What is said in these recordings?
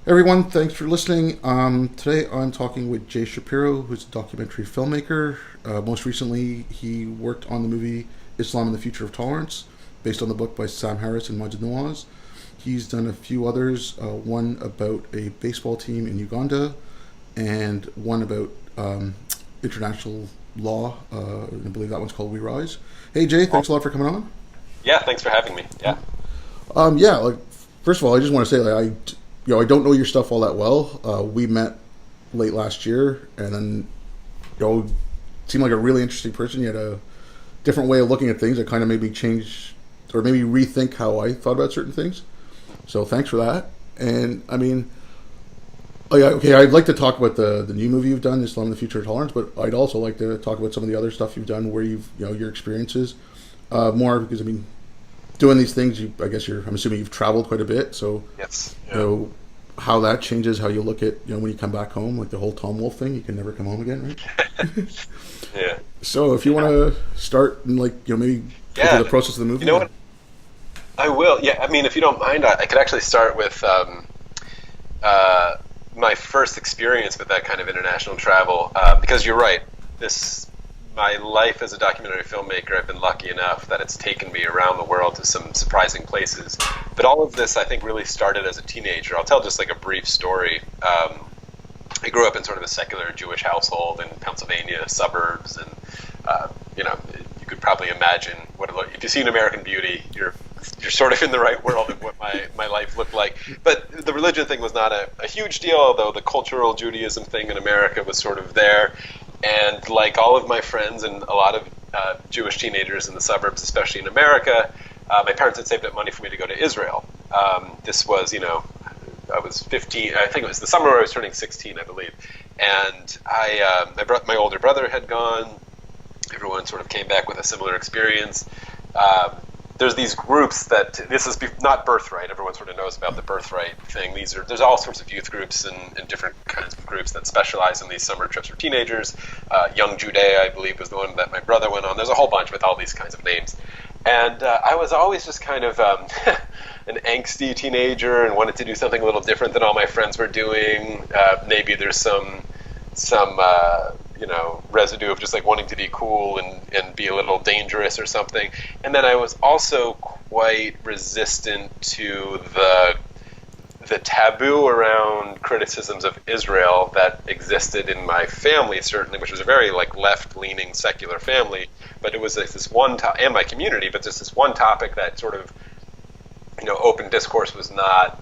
Everyone, thanks for listening. Today I'm talking with Jay Shapiro, who's a documentary filmmaker. Most recently, he worked on the movie Islam and the Future of Tolerance, based on the book by Sam Harris and Majid Nawaz. He's done a few others, one about a baseball team in Uganda, and one about international law. I believe that one's called We Rise. Hey Jay, thanks a lot for coming on. Yeah, thanks for having me. Yeah. First of all, I just want to say, I don't know your stuff all that well. We met late last year, and then, seemed like a really interesting person. You had a different way of looking at things that kind of made me change, or maybe rethink how I thought about certain things. So thanks for that. And I mean, I'd like to talk about the new movie you've done, Islam and the Future of Tolerance, but I'd also like to talk about some of the other stuff you've done, where your experiences, more because I mean, doing these things, I'm assuming you've traveled quite a bit, so Yes. Yeah. How that changes how you look at when you come back home, like the whole Tom Wolfe thing, you can never come home again, right? Yeah. So if you want to start and maybe go through the process of the movie. You know what? I will. Yeah. I mean, if you don't mind, I could actually start with my first experience with that kind of international travel, because you're right. My life as a documentary filmmaker, I've been lucky enough that it's taken me around the world to some surprising places. But all of this, I think, really started as a teenager. I'll tell just like a brief story. I grew up in sort of a secular Jewish household in Pennsylvania suburbs, and you could probably imagine if you see an American Beauty, you're sort of in the right world of what my life looked like. But the religion thing was not a huge deal, although the cultural Judaism thing in America was sort of there. And like all of my friends and a lot of Jewish teenagers in the suburbs, especially in America, my parents had saved up money for me to go to Israel. This was, I was 15. I think it was the summer where I was turning 16, I believe. And my older brother had gone. Everyone sort of came back with a similar experience. There's these groups this is not Birthright. Everyone sort of knows about the Birthright thing. There's all sorts of youth groups and different kinds of groups that specialize in these summer trips for teenagers. Young Judea, I believe, was the one that my brother went on. There's a whole bunch with all these kinds of names. And I was always just kind of an angsty teenager and wanted to do something a little different than all my friends were doing. Maybe there's some residue of just like wanting to be cool and be a little dangerous or something. And then I was also quite resistant to the taboo around criticisms of Israel that existed in my family, certainly, which was a very left-leaning secular family. But it was this one and my community, but just this one topic that sort of open discourse was not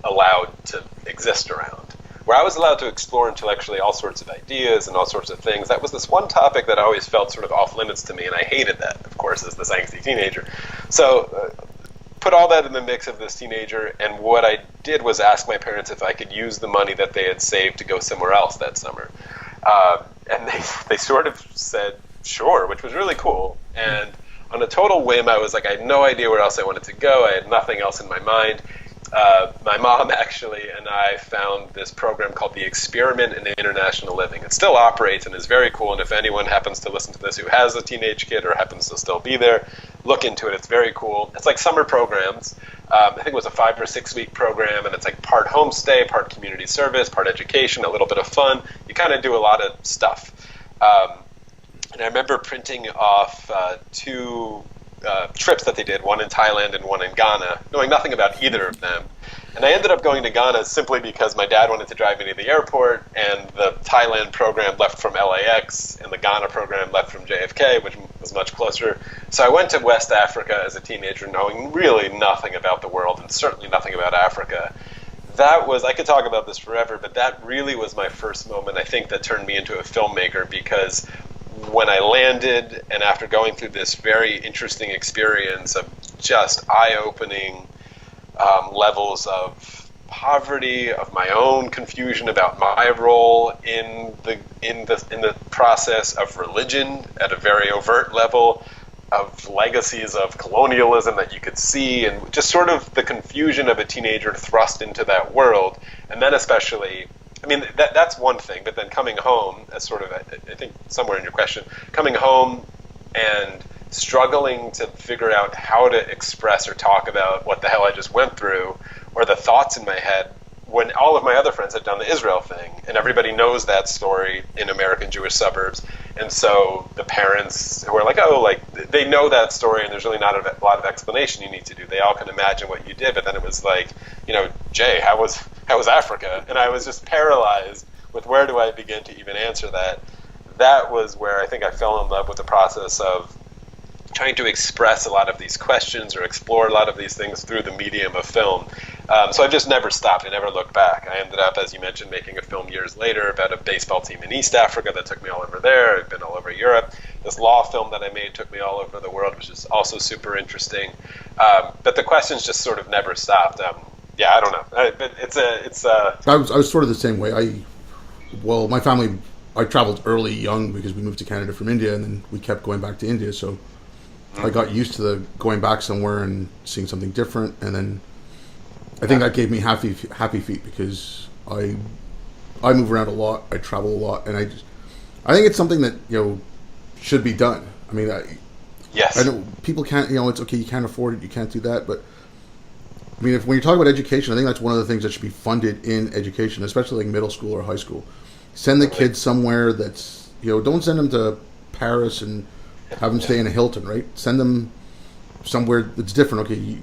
allowed to exist around. Where I was allowed to explore intellectually all sorts of ideas and all sorts of things, that was this one topic that always felt sort of off limits to me, and I hated that, of course, as this angsty teenager. So put all that in the mix of this teenager, and what I did was ask my parents if I could use the money that they had saved to go somewhere else that summer. And they sort of said, sure, which was really cool. And on a total whim, I was like, I had no idea where else I wanted to go. I had nothing else in my mind. My mom actually and I found this program called the Experiment in International Living. It still operates and is very cool, and if anyone happens to listen to this who has a teenage kid or happens to still be there, look into it. It's very cool. It's like summer programs. I think it was a 5 or 6 week program, and it's like part homestay, part community service, part education, a little bit of fun. You kind of do a lot of stuff. And I remember printing off two trips that they did, one in Thailand and one in Ghana, knowing nothing about either of them. And I ended up going to Ghana simply because my dad wanted to drive me to the airport, and the Thailand program left from LAX, and the Ghana program left from JFK, which was much closer. So I went to West Africa as a teenager, knowing really nothing about the world, and certainly nothing about Africa. I could talk about this forever, but that really was my first moment, I think, that turned me into a filmmaker, because when I landed, and after going through this very interesting experience of just eye-opening levels of poverty, of my own confusion about my role in the process of religion at a very overt level, of legacies of colonialism that you could see, and just sort of the confusion of a teenager thrust into that world, and then especially. I mean, that's one thing, but then coming home, as sort of, I think somewhere in your question, coming home and struggling to figure out how to express or talk about what the hell I just went through, or the thoughts in my head, when all of my other friends had done the Israel thing, and everybody knows that story in American Jewish suburbs, and so the parents who are like, oh, like they know that story, and there's really not a lot of explanation you need to do. They all can imagine what you did, but then it was like, Jay, how was Africa? And I was just paralyzed with where do I begin to even answer that. That was where I think I fell in love with the process of trying to express a lot of these questions or explore a lot of these things through the medium of film. So I've just never stopped. I never looked back. I ended up, as you mentioned, making a film years later about a baseball team in East Africa that took me all over there. I've been all over Europe. This law film that I made took me all over the world, which is also super interesting. But the questions just sort of never stopped. I don't know. But I was sort of the same way. My family, I traveled early, young, because we moved to Canada from India, and then we kept going back to India. So I got used to the going back somewhere and seeing something different, and then I think that gave me happy feet because I move around a lot, I travel a lot, and I think it's something that should be done. I mean, yes, I know people can't. It's okay, you can't afford it, you can't do that, but I mean, when you talk about education, I think that's one of the things that should be funded in education, especially like middle school or high school. Send the kids somewhere that's don't send them to Paris and have them stay in a Hilton, right? Send them somewhere that's different. Okay,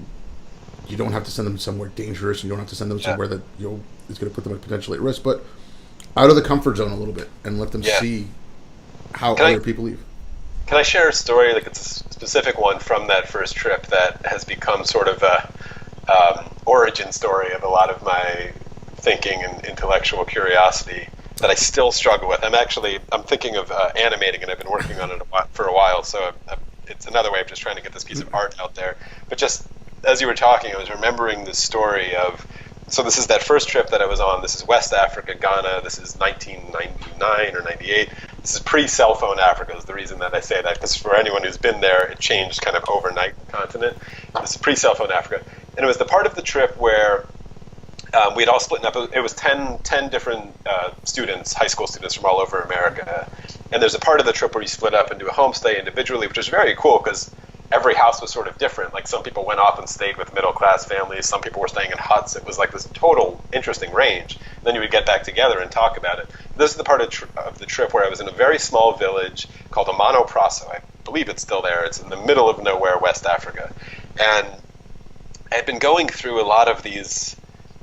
you don't have to send them somewhere dangerous. You don't have to send them somewhere that is going to put them potentially at risk. But out of the comfort zone a little bit and let them see how other people live. Can I share a story? Like it's a specific one from that first trip that has become sort of a origin story of a lot of my thinking and intellectual curiosity that I still struggle with. I'm thinking of animating, and I've been working on it for a while, so it's another way of just trying to get this piece of art out there. But just as you were talking, I was remembering this story of, so this is that first trip that I was on. This is West Africa, Ghana. This is 1999 or 98. This is pre-cell phone Africa is the reason that I say that, because for anyone who's been there, it changed kind of overnight, the continent. This is pre-cell phone Africa. And it was the part of the trip where we had all split up. It was 10 different students, high school students from all over America. And there's a part of the trip where you split up and do a homestay individually, which was very cool because every house was sort of different. Like some people went off and stayed with middle-class families. Some people were staying in huts. It was like this total interesting range. And then you would get back together and talk about it. This is the part of the trip where I was in a very small village called Amano Praso. I believe it's still there. It's in the middle of nowhere, West Africa. And I had been going through a lot of these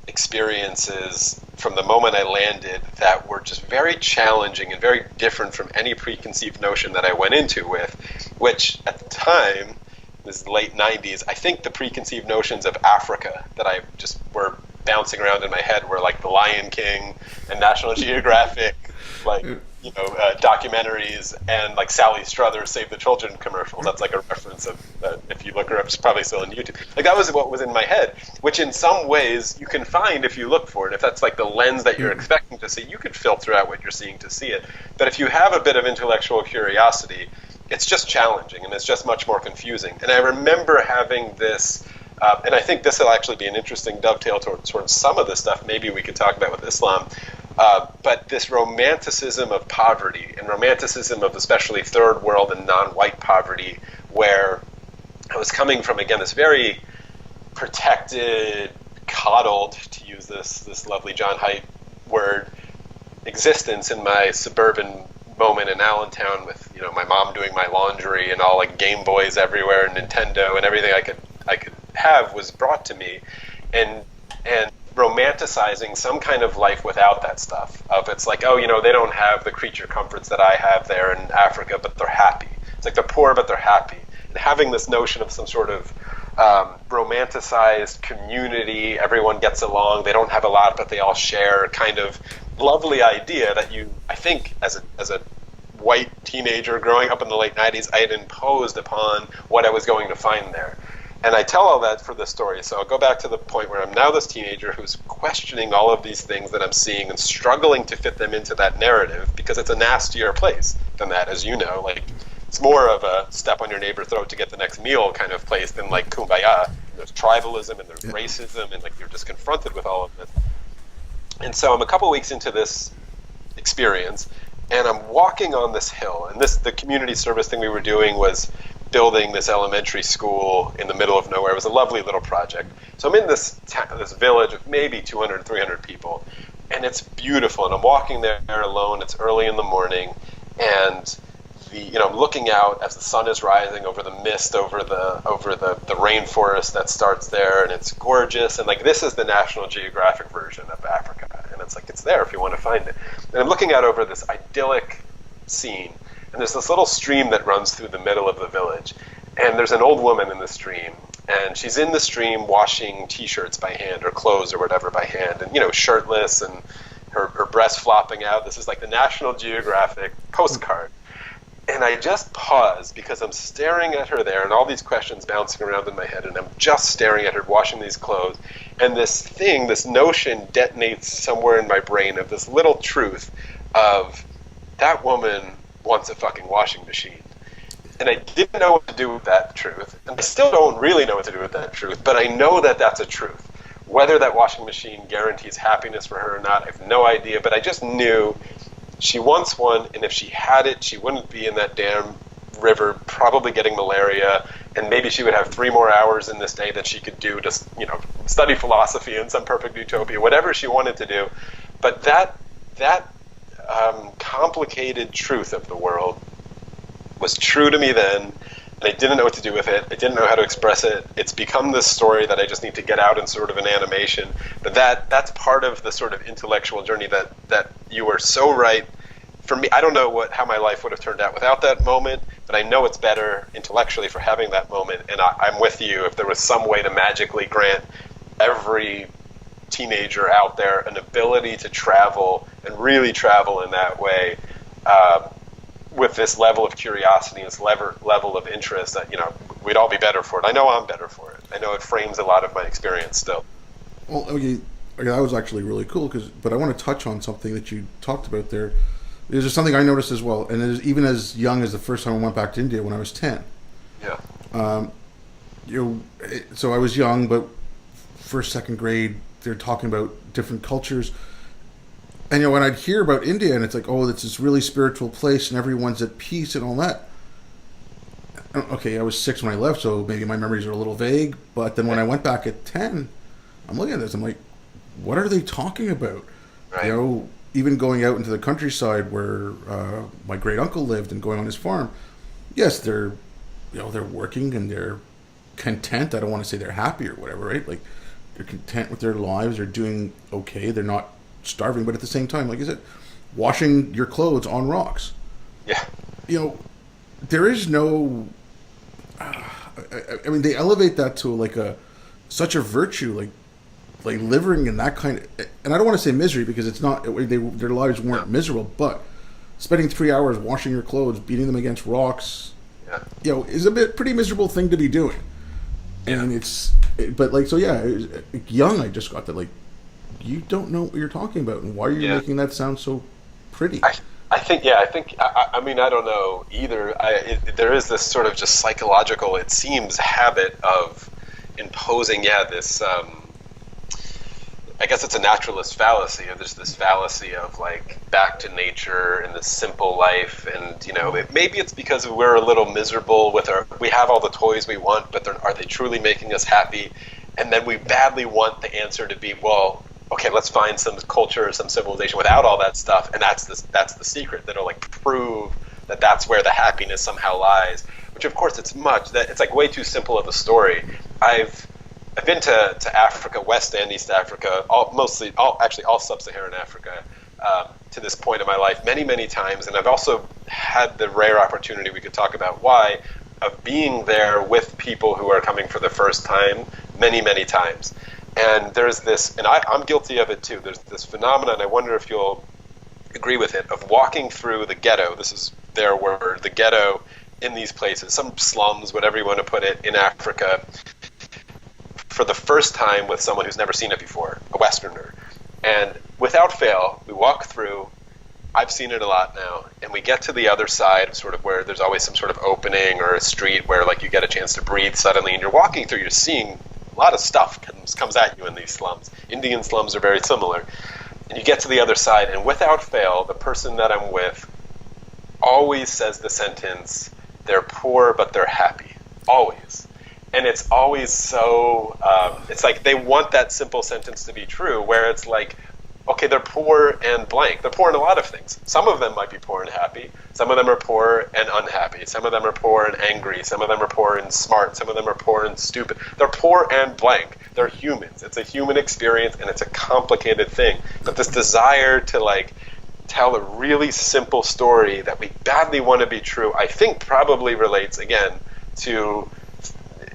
experiences from the moment I landed that were just very challenging and very different from any preconceived notion that I went into with, which at the time, this is the late 90s, I think the preconceived notions of Africa that I just were bouncing around in my head were like The Lion King and National Geographic, documentaries, and like Sally Struthers Save the Children commercials. That's like a reference of if you look her up, it's probably still on YouTube. Like that was what was in my head, which in some ways you can find if you look for it. If that's like the lens that you're expecting to see, you could filter out what you're seeing to see it. But if you have a bit of intellectual curiosity, it's just challenging and it's just much more confusing. And I remember having this, and I think this will actually be an interesting dovetail towards some of the stuff maybe we could talk about with Islam. But this romanticism of poverty and romanticism of especially third world and non-white poverty, where I was coming from, again, this very protected, coddled, to use this lovely John Haidt word, existence in my suburban moment in Allentown with my mom doing my laundry and all like Game Boys everywhere and Nintendo and everything I could have was brought to me, and romanticizing some kind of life without that stuff. Of it's like, they don't have the creature comforts that I have there in Africa, but they're happy. It's like they're poor, but they're happy. And having this notion of some sort of romanticized community, everyone gets along, they don't have a lot, but they all share, kind of lovely idea that I think as a white teenager growing up in the late 90s, I had imposed upon what I was going to find there. And I tell all that for the story. So I'll go back to the point where I'm now this teenager who's questioning all of these things that I'm seeing and struggling to fit them into that narrative, because it's a nastier place than that, as you know. Like, it's more of a step on your neighbor's throat to get the next meal kind of place than like Kumbaya. There's tribalism and there's racism, and like you're just confronted with all of this. And so I'm a couple weeks into this experience, and I'm walking on this hill. And the community service thing we were doing was building this elementary school in the middle of nowhere. It was a lovely little project. So I'm in this village of maybe 200, 300 people, and it's beautiful. And I'm walking there alone. It's early in the morning, and I'm looking out as the sun is rising over the mist, over the rainforest that starts there, and it's gorgeous. And like, this is the National Geographic version of Africa, and it's like, it's there if you want to find it. And I'm looking out over this idyllic scene, and there's this little stream that runs through the middle of the village, and there's an old woman in the stream, and she's in the stream washing t-shirts by hand, or clothes or whatever by hand, and shirtless, and her breast flopping out. This is like the National Geographic postcard. And I just pause because I'm staring at her there, and all these questions bouncing around in my head, and I'm just staring at her washing these clothes, and this notion detonates somewhere in my brain of this little truth of, that woman wants a fucking washing machine. And I didn't know what to do with that truth, and I still don't really know what to do with that truth, but I know that that's a truth. Whether that washing machine guarantees happiness for her or not, I have no idea, but I just knew she wants one, and if she had it, she wouldn't be in that damn river, probably getting malaria, and maybe she would have 3 more hours in this day that she could do to, study philosophy in some perfect utopia, whatever she wanted to do. But that complicated truth of the world was true to me then, and I didn't know what to do with it. I didn't know how to express it. It's become this story that I just need to get out in sort of an animation. But that's part of the sort of intellectual journey that you were so right. For me, I don't know how my life would have turned out without that moment, but I know it's better intellectually for having that moment. And I'm with you. If there was some way to magically grant every teenager out there an ability to travel and really travel in that way, with this level of curiosity and this level of interest, that we'd all be better for it. I know I'm better for it. I know it frames a lot of my experience still. Well, okay, that was actually really cool, but I want to touch on something that you talked about there. There's just something I noticed as well, and it is even as young as the first time I went back to India when I was 10. Yeah. So I was young, but first, second grade, they're talking about different cultures. And when I'd hear about India, and it's like, oh, it's this really spiritual place, and everyone's at peace and all that. Okay, I was 6 when I left, so maybe my memories are a little vague. But then when I went back at 10, I'm looking at this, I'm like, what are they talking about? Right. Even going out into the countryside where my great uncle lived and going on his farm. Yes, they're working and they're content. I don't want to say they're happy or whatever, right? Like, they're content with their lives. They're doing okay. They're not starving, but at the same time, like you said, washing your clothes on rocks. Yeah. There is no. I mean, they elevate that to such a virtue, like living in that kind of, and I don't want to say misery because it's not. Their lives weren't miserable, but spending 3 hours washing your clothes, beating them against rocks, is a pretty miserable thing to be doing. And young, I just got that, you don't know what you're talking about, and why are you making that sound so pretty? I mean, I don't know either. There is this sort of just psychological, it seems, habit of imposing, this, I guess it's a naturalist fallacy. There's this fallacy of back to nature and this simple life, and maybe it's because we're a little miserable we have all the toys we want, but are they truly making us happy? And then we badly want the answer to be, well, okay, let's find some culture, some civilization without all that stuff, and that's the secret that'll prove that that's where the happiness somehow lies. Which of course it's way too simple of a story. I've been to Africa, West and East Africa, all sub-Saharan Africa, to this point in my life many, many times, and I've also had the rare opportunity, we could talk about why, of being there with people who are coming for the first time many, many times. And there's this, and I'm guilty of it too, there's this phenomenon, I wonder if you'll agree with it, of walking through the ghetto, this is their word, the ghetto in these places, some slums, whatever you want to put it, in Africa, for the first time with someone who's never seen it before, a Westerner. And without fail, we walk through, I've seen it a lot now, and we get to the other side, sort of where there's always some sort of opening or a street where you get a chance to breathe suddenly, and you're walking through, you're seeing a lot of stuff comes at you in these slums. Indian slums are very similar. And you get to the other side, and without fail, the person that I'm with always says the sentence, they're poor, but they're happy. always. And it's always so, it's like they want that simple sentence to be true, where it's like, okay, they're poor and blank. They're poor in a lot of things. Some of them might be poor and happy. Some of them are poor and unhappy. Some of them are poor and angry. Some of them are poor and smart. Some of them are poor and stupid. They're poor and blank. They're humans. It's a human experience, and it's a complicated thing. But this desire to, like, tell a really simple story that we badly want to be true, I think probably relates, again, to,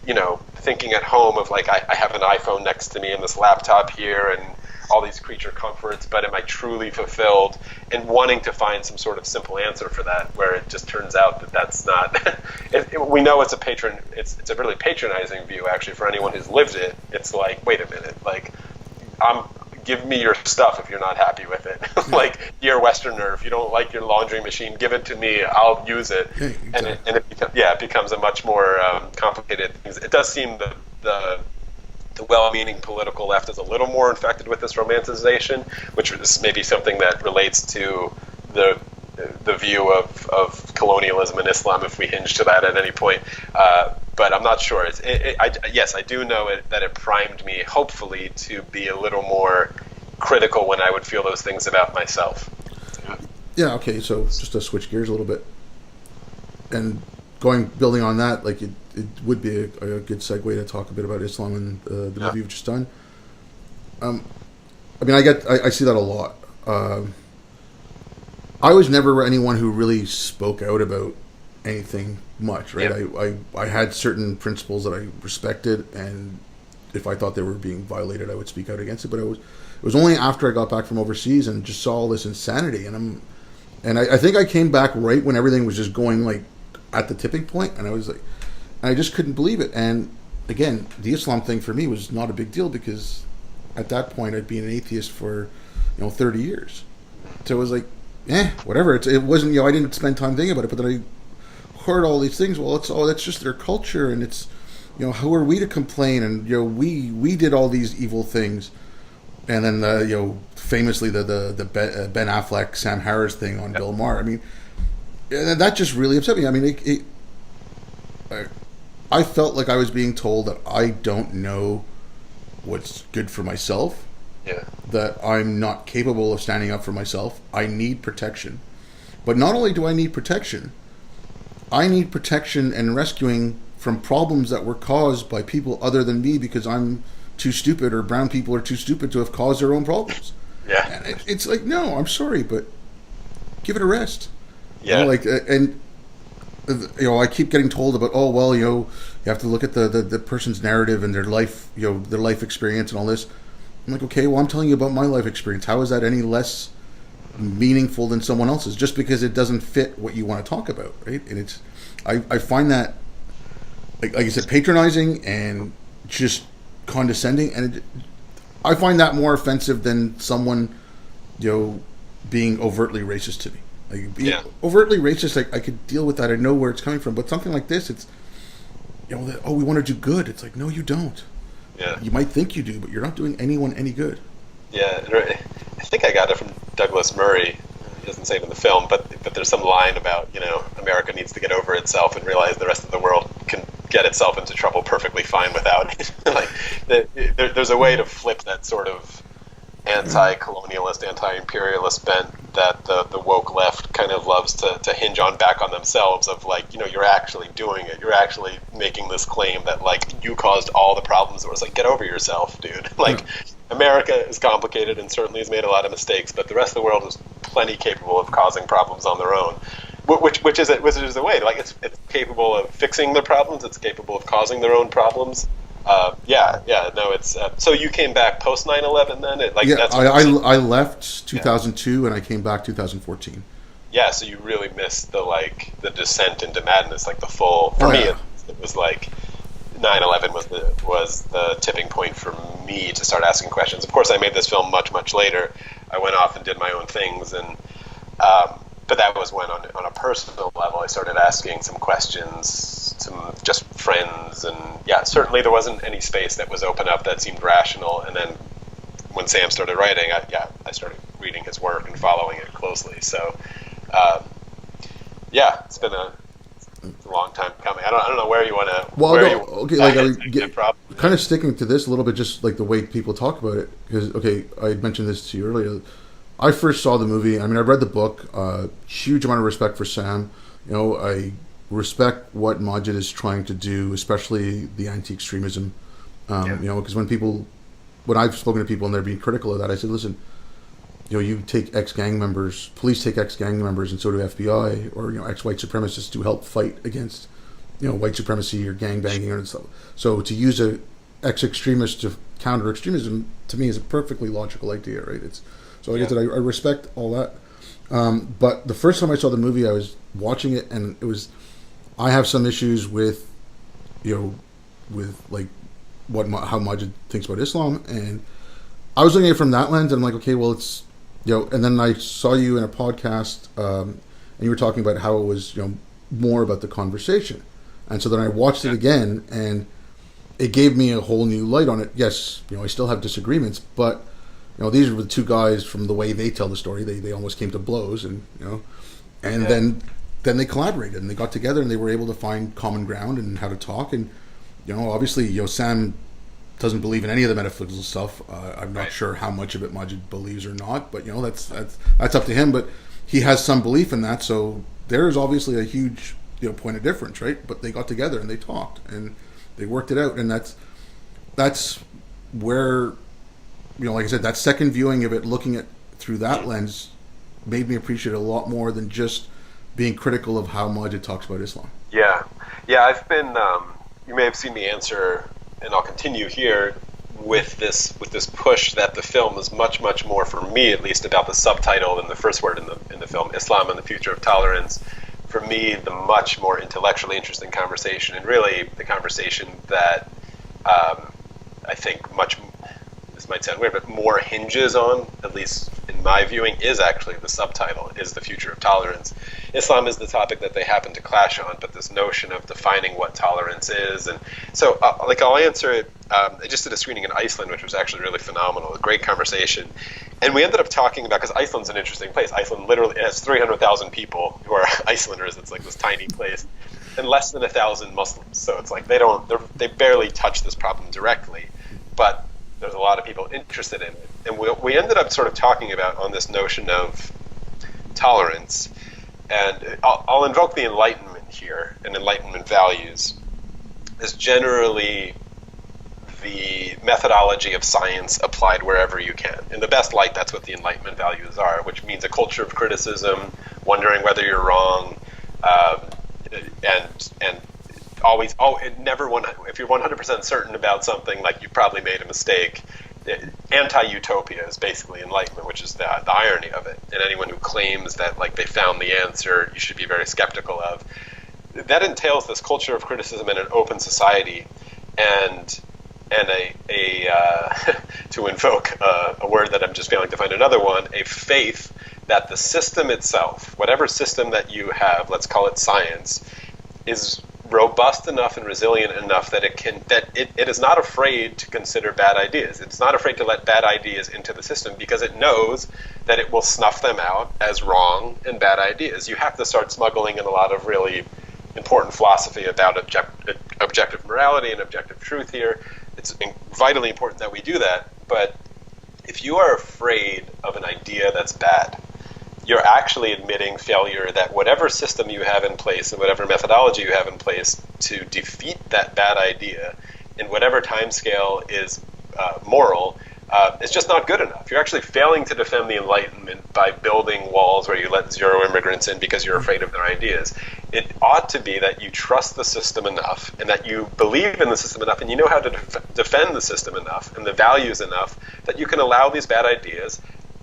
you know, thinking at home of, like, I have an iPhone next to me and this laptop here and all these creature comforts, but am I truly fulfilled? And wanting to find some sort of simple answer for that, where it just turns out that that's not. We know it's a really patronizing view, actually, for anyone who's lived it. It's like, wait a minute, like, give me your stuff if you're not happy with it. Like, you're a Westerner. If you don't like your laundry machine, give it to me. I'll use it. Yeah, exactly. And it becomes a much more complicated thing. It does seem the well-meaning political left is a little more infected with this romanticization, which is maybe something that relates to the view of colonialism in Islam, if we hinge to that at any point. But I'm not sure. Yes, I do know that it primed me, hopefully, to be a little more critical when I would feel those things about myself. Yeah, okay, so just to switch gears a little bit, and building on that, like, it would be a good segue to talk a bit about Islam and the movie you've just done. I mean, I see that a lot. I was never anyone who really spoke out about anything much, right? Yeah. I had certain principles that I respected, and if I thought they were being violated, I would speak out against it. But it was only after I got back from overseas and just saw all this insanity, and I think I came back right when everything was just going, like, at the tipping point, and I was like, I just couldn't believe it. And again, the Islam thing for me was not a big deal, because at that point I'd been an atheist for 30 years. So it was like, whatever. It wasn't, I didn't spend time thinking about it, but then I heard all these things. Well, that's just their culture, and it's, who are we to complain? And we did all these evil things, and then famously the Ben Affleck, Sam Harris thing on Bill Maher. I mean, that just really upset me. I mean, I felt like I was being told that I don't know what's good for myself. Yeah. That I'm not capable of standing up for myself. I need protection. But not only do I need protection and rescuing from problems that were caused by people other than me, because I'm too stupid, or brown people are too stupid to have caused their own problems. Yeah. And it's like, no, I'm sorry, but give it a rest. Yeah. I keep getting told about, you have to look at the person's narrative and their life, their life experience and all this. I'm like, okay, well, I'm telling you about my life experience. How is that any less meaningful than someone else's, just because it doesn't fit what you want to talk about, right? And I find that, like I said, patronizing and just condescending, and I find that more offensive than someone, being overtly racist to me. Like, being overtly racist, I could deal with that. I know where it's coming from. But something like this, it's, we want to do good. It's like, no, you don't. Yeah. You might think you do, but you're not doing anyone any good. Yeah, I think I got it from Douglas Murray. He doesn't say it in the film, but there's some line about, America needs to get over itself and realize the rest of the world can get itself into trouble perfectly fine without it. Like, there's a way to flip that sort of anti-colonialist, anti-imperialist bent that the woke left kind of loves to hinge on back on themselves, of like, you're actually doing it. You're actually making this claim that, like, you caused all the problems. It was like, get over yourself, dude. Like, America is complicated and certainly has made a lot of mistakes, but the rest of the world is plenty capable of causing problems on their own. Which is a way, like, it's capable of fixing their problems. It's capable of causing their own problems. It's so you came back post 9/11 then? I left 2002 and I came back 2014. Yeah, so you really missed the descent into madness, like the full. For me, it was like 9/11 was the tipping point for me to start asking questions. Of course, I made this film much later. I went off and did my own things, and but that was when, on a personal level, I started asking some questions to just friends, and certainly there wasn't any space that was open up that seemed rational. And then when Sam started writing, I started reading his work and following it closely. So, it's been It's a long time coming. I don't know where you want to. Well, Where no, you okay, like I want would to problem. kind of sticking to this a little bit, just like the way people talk about it. Because okay, I had mentioned this to you earlier. I first saw the movie. I mean, I read the book. Huge amount of respect for Sam. You know, I respect what Majid is trying to do, especially the anti-extremism. You know, because when I've spoken to people and they're being critical of that, I said, listen, you know, you take ex-gang members, police take ex-gang members, and so do FBI, or, you know, ex-white supremacists to help fight against, you know, white supremacy or gang banging and stuff. So to use a ex-extremist to counter extremism, to me, is a perfectly logical idea, right? So like I said, I respect all that. But the first time I saw the movie, I was watching it, and I have some issues with, you know, with like how Majid thinks about Islam, and I was looking at it from that lens, and I'm like, okay, well, it's, you know, and then I saw you in a podcast, and you were talking about how it was, you know, more about the conversation, and so then I watched it again, and it gave me a whole new light on it. Yes, you know, I still have disagreements, but you know, these are the two guys, from the way they tell the story, they almost came to blows, and you know, and then they collaborated and they got together and they were able to find common ground and how to talk. And you know, obviously, you know, Sam doesn't believe in any of the metaphysical stuff. I'm not sure how much of it Majid believes or not, but you know, that's up to him. But he has some belief in that, so there is obviously a huge, you know, point of difference, right? But they got together and they talked and they worked it out, and that's where, you know, like I said, that second viewing of it, looking at through that lens, made me appreciate it a lot more than just being critical of how Majid talks about Islam. Yeah, I've been. You may have seen the answer, and I'll continue here with this push that the film is much more, for me at least, about the subtitle than the first word in the film, Islam and the Future of Tolerance. For me, the much more intellectually interesting conversation, and really the conversation that I think this might sound weird, but more hinges on, at least in my viewing, is actually the subtitle, is the Future of Tolerance. Islam is the topic that they happen to clash on, but this notion of defining what tolerance is. And so, I'll answer it. I just did a screening in Iceland, which was actually really phenomenal, a great conversation. And we ended up talking about, because Iceland's an interesting place. Iceland literally has 300,000 people who are Icelanders. It's like this tiny place, and less than 1,000 Muslims. So it's like they barely touch this problem directly, but there's a lot of people interested in it. And we ended up sort of talking about on this notion of tolerance. And I'll invoke the Enlightenment here, and Enlightenment values is generally the methodology of science applied wherever you can. In the best light, that's what the Enlightenment values are, which means a culture of criticism, wondering whether you're wrong, and always, if you're 100% certain about something, like you probably made a mistake. Anti-utopia is basically Enlightenment, which is the irony of it. And anyone who claims that like they found the answer, you should be very skeptical of. That entails this culture of criticism in an open society, and to invoke a word that I'm just failing to find another one, a faith that the system itself, whatever system that you have, let's call it science, is robust enough and resilient enough that it is not afraid to consider bad ideas. It's not afraid to let bad ideas into the system, because it knows that it will snuff them out as wrong and bad ideas. You have to start smuggling in a lot of really important philosophy about objective morality and objective truth here. It's vitally important that we do that. But if you are afraid of an idea that's bad, you're actually admitting failure, that whatever system you have in place and whatever methodology you have in place to defeat that bad idea in whatever timescale is moral, is just not good enough. You're actually failing to defend the Enlightenment by building walls where you let zero immigrants in because you're afraid of their ideas. It ought to be that you trust the system enough, and that you believe in the system enough, and you know how to defend the system enough and the values enough that you can allow these bad ideas,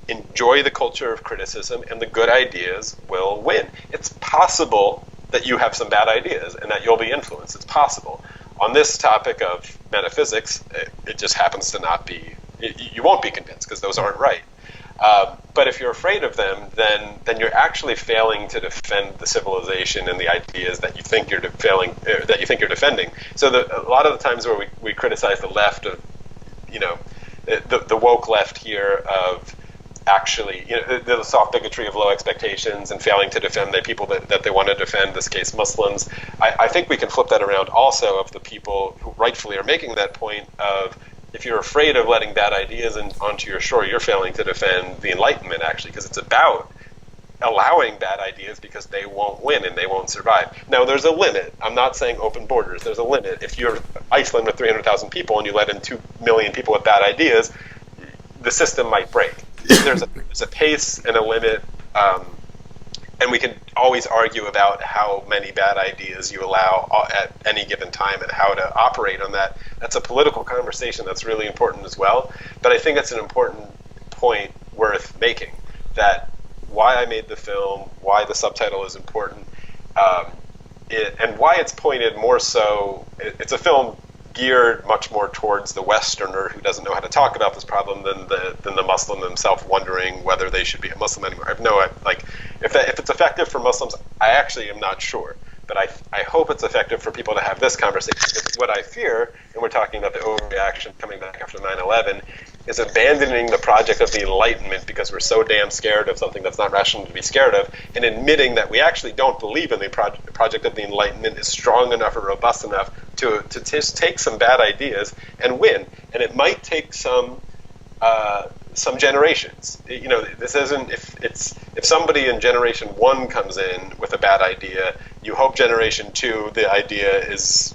enjoy the culture of criticism, and the good ideas will win. It's possible that you have some bad ideas and that you'll be influenced. It's possible. On this topic of metaphysics, it just happens to not be. You won't be convinced because those aren't right. But if you're afraid of them, then you're actually failing to defend the civilization and the ideas that you think you're defending. So a lot of the times where we criticize the left of, the woke left here of actually, the soft bigotry of low expectations and failing to defend the people that they want to defend, in this case Muslims. I think we can flip that around also of the people who rightfully are making that point of, if you're afraid of letting bad ideas onto your shore, you're failing to defend the Enlightenment, actually, because it's about allowing bad ideas because they won't win and they won't survive. Now, there's a limit. I'm not saying open borders. There's a limit. If you're Iceland with 300,000 people and you let in 2 million people with bad ideas, the system might break. There's a pace and a limit, and we can always argue about how many bad ideas you allow at any given time and how to operate on that. That's a political conversation that's really important as well. But I think it's an important point worth making, that why I made the film, why the subtitle is important, and why it's pointed more so. It's a film geared much more towards the Westerner who doesn't know how to talk about this problem than the Muslim himself wondering whether they should be a Muslim anymore. If it's effective for Muslims, I actually am not sure. But I hope it's effective for people to have this conversation, because what I fear, and we're talking about the overreaction coming back after 9/11, is abandoning the project of the Enlightenment because we're so damn scared of something that's not rational to be scared of, and admitting that we actually don't believe in the project of the Enlightenment is strong enough or robust enough to just take some bad ideas and win. And it might take some generations. This isn't, if somebody in generation 1 comes in with a bad idea, you hope generation 2 the idea is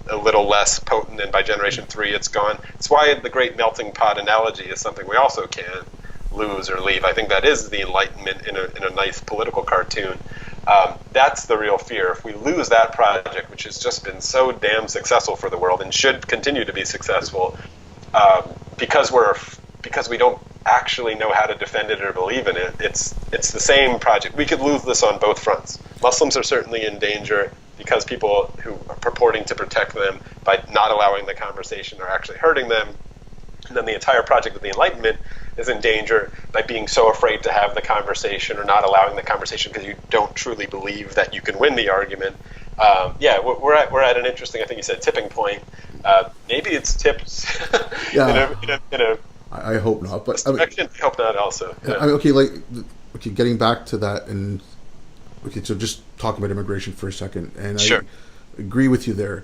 a little less potent, and by generation 3 it's gone. It's why the great melting pot analogy is something we also can't lose or leave. I think that is the Enlightenment in a nice political cartoon. That's the real fear. If we lose that project, which has just been so damn successful for the world and should continue to be successful, because we don't actually know how to defend it or believe in it, it's the same project. We could lose this on both fronts. Muslims are certainly in danger because people who are purporting to protect them by not allowing the conversation are actually hurting them. And then the entire project of the Enlightenment is in danger by being so afraid to have the conversation or not allowing the conversation because you don't truly believe that you can win the argument. We're at an interesting, I think you said, tipping point. Maybe it's tips in a I hope not, but I hope not. Also, getting back to that, and so just talking about immigration for a second, and sure. I agree with you there.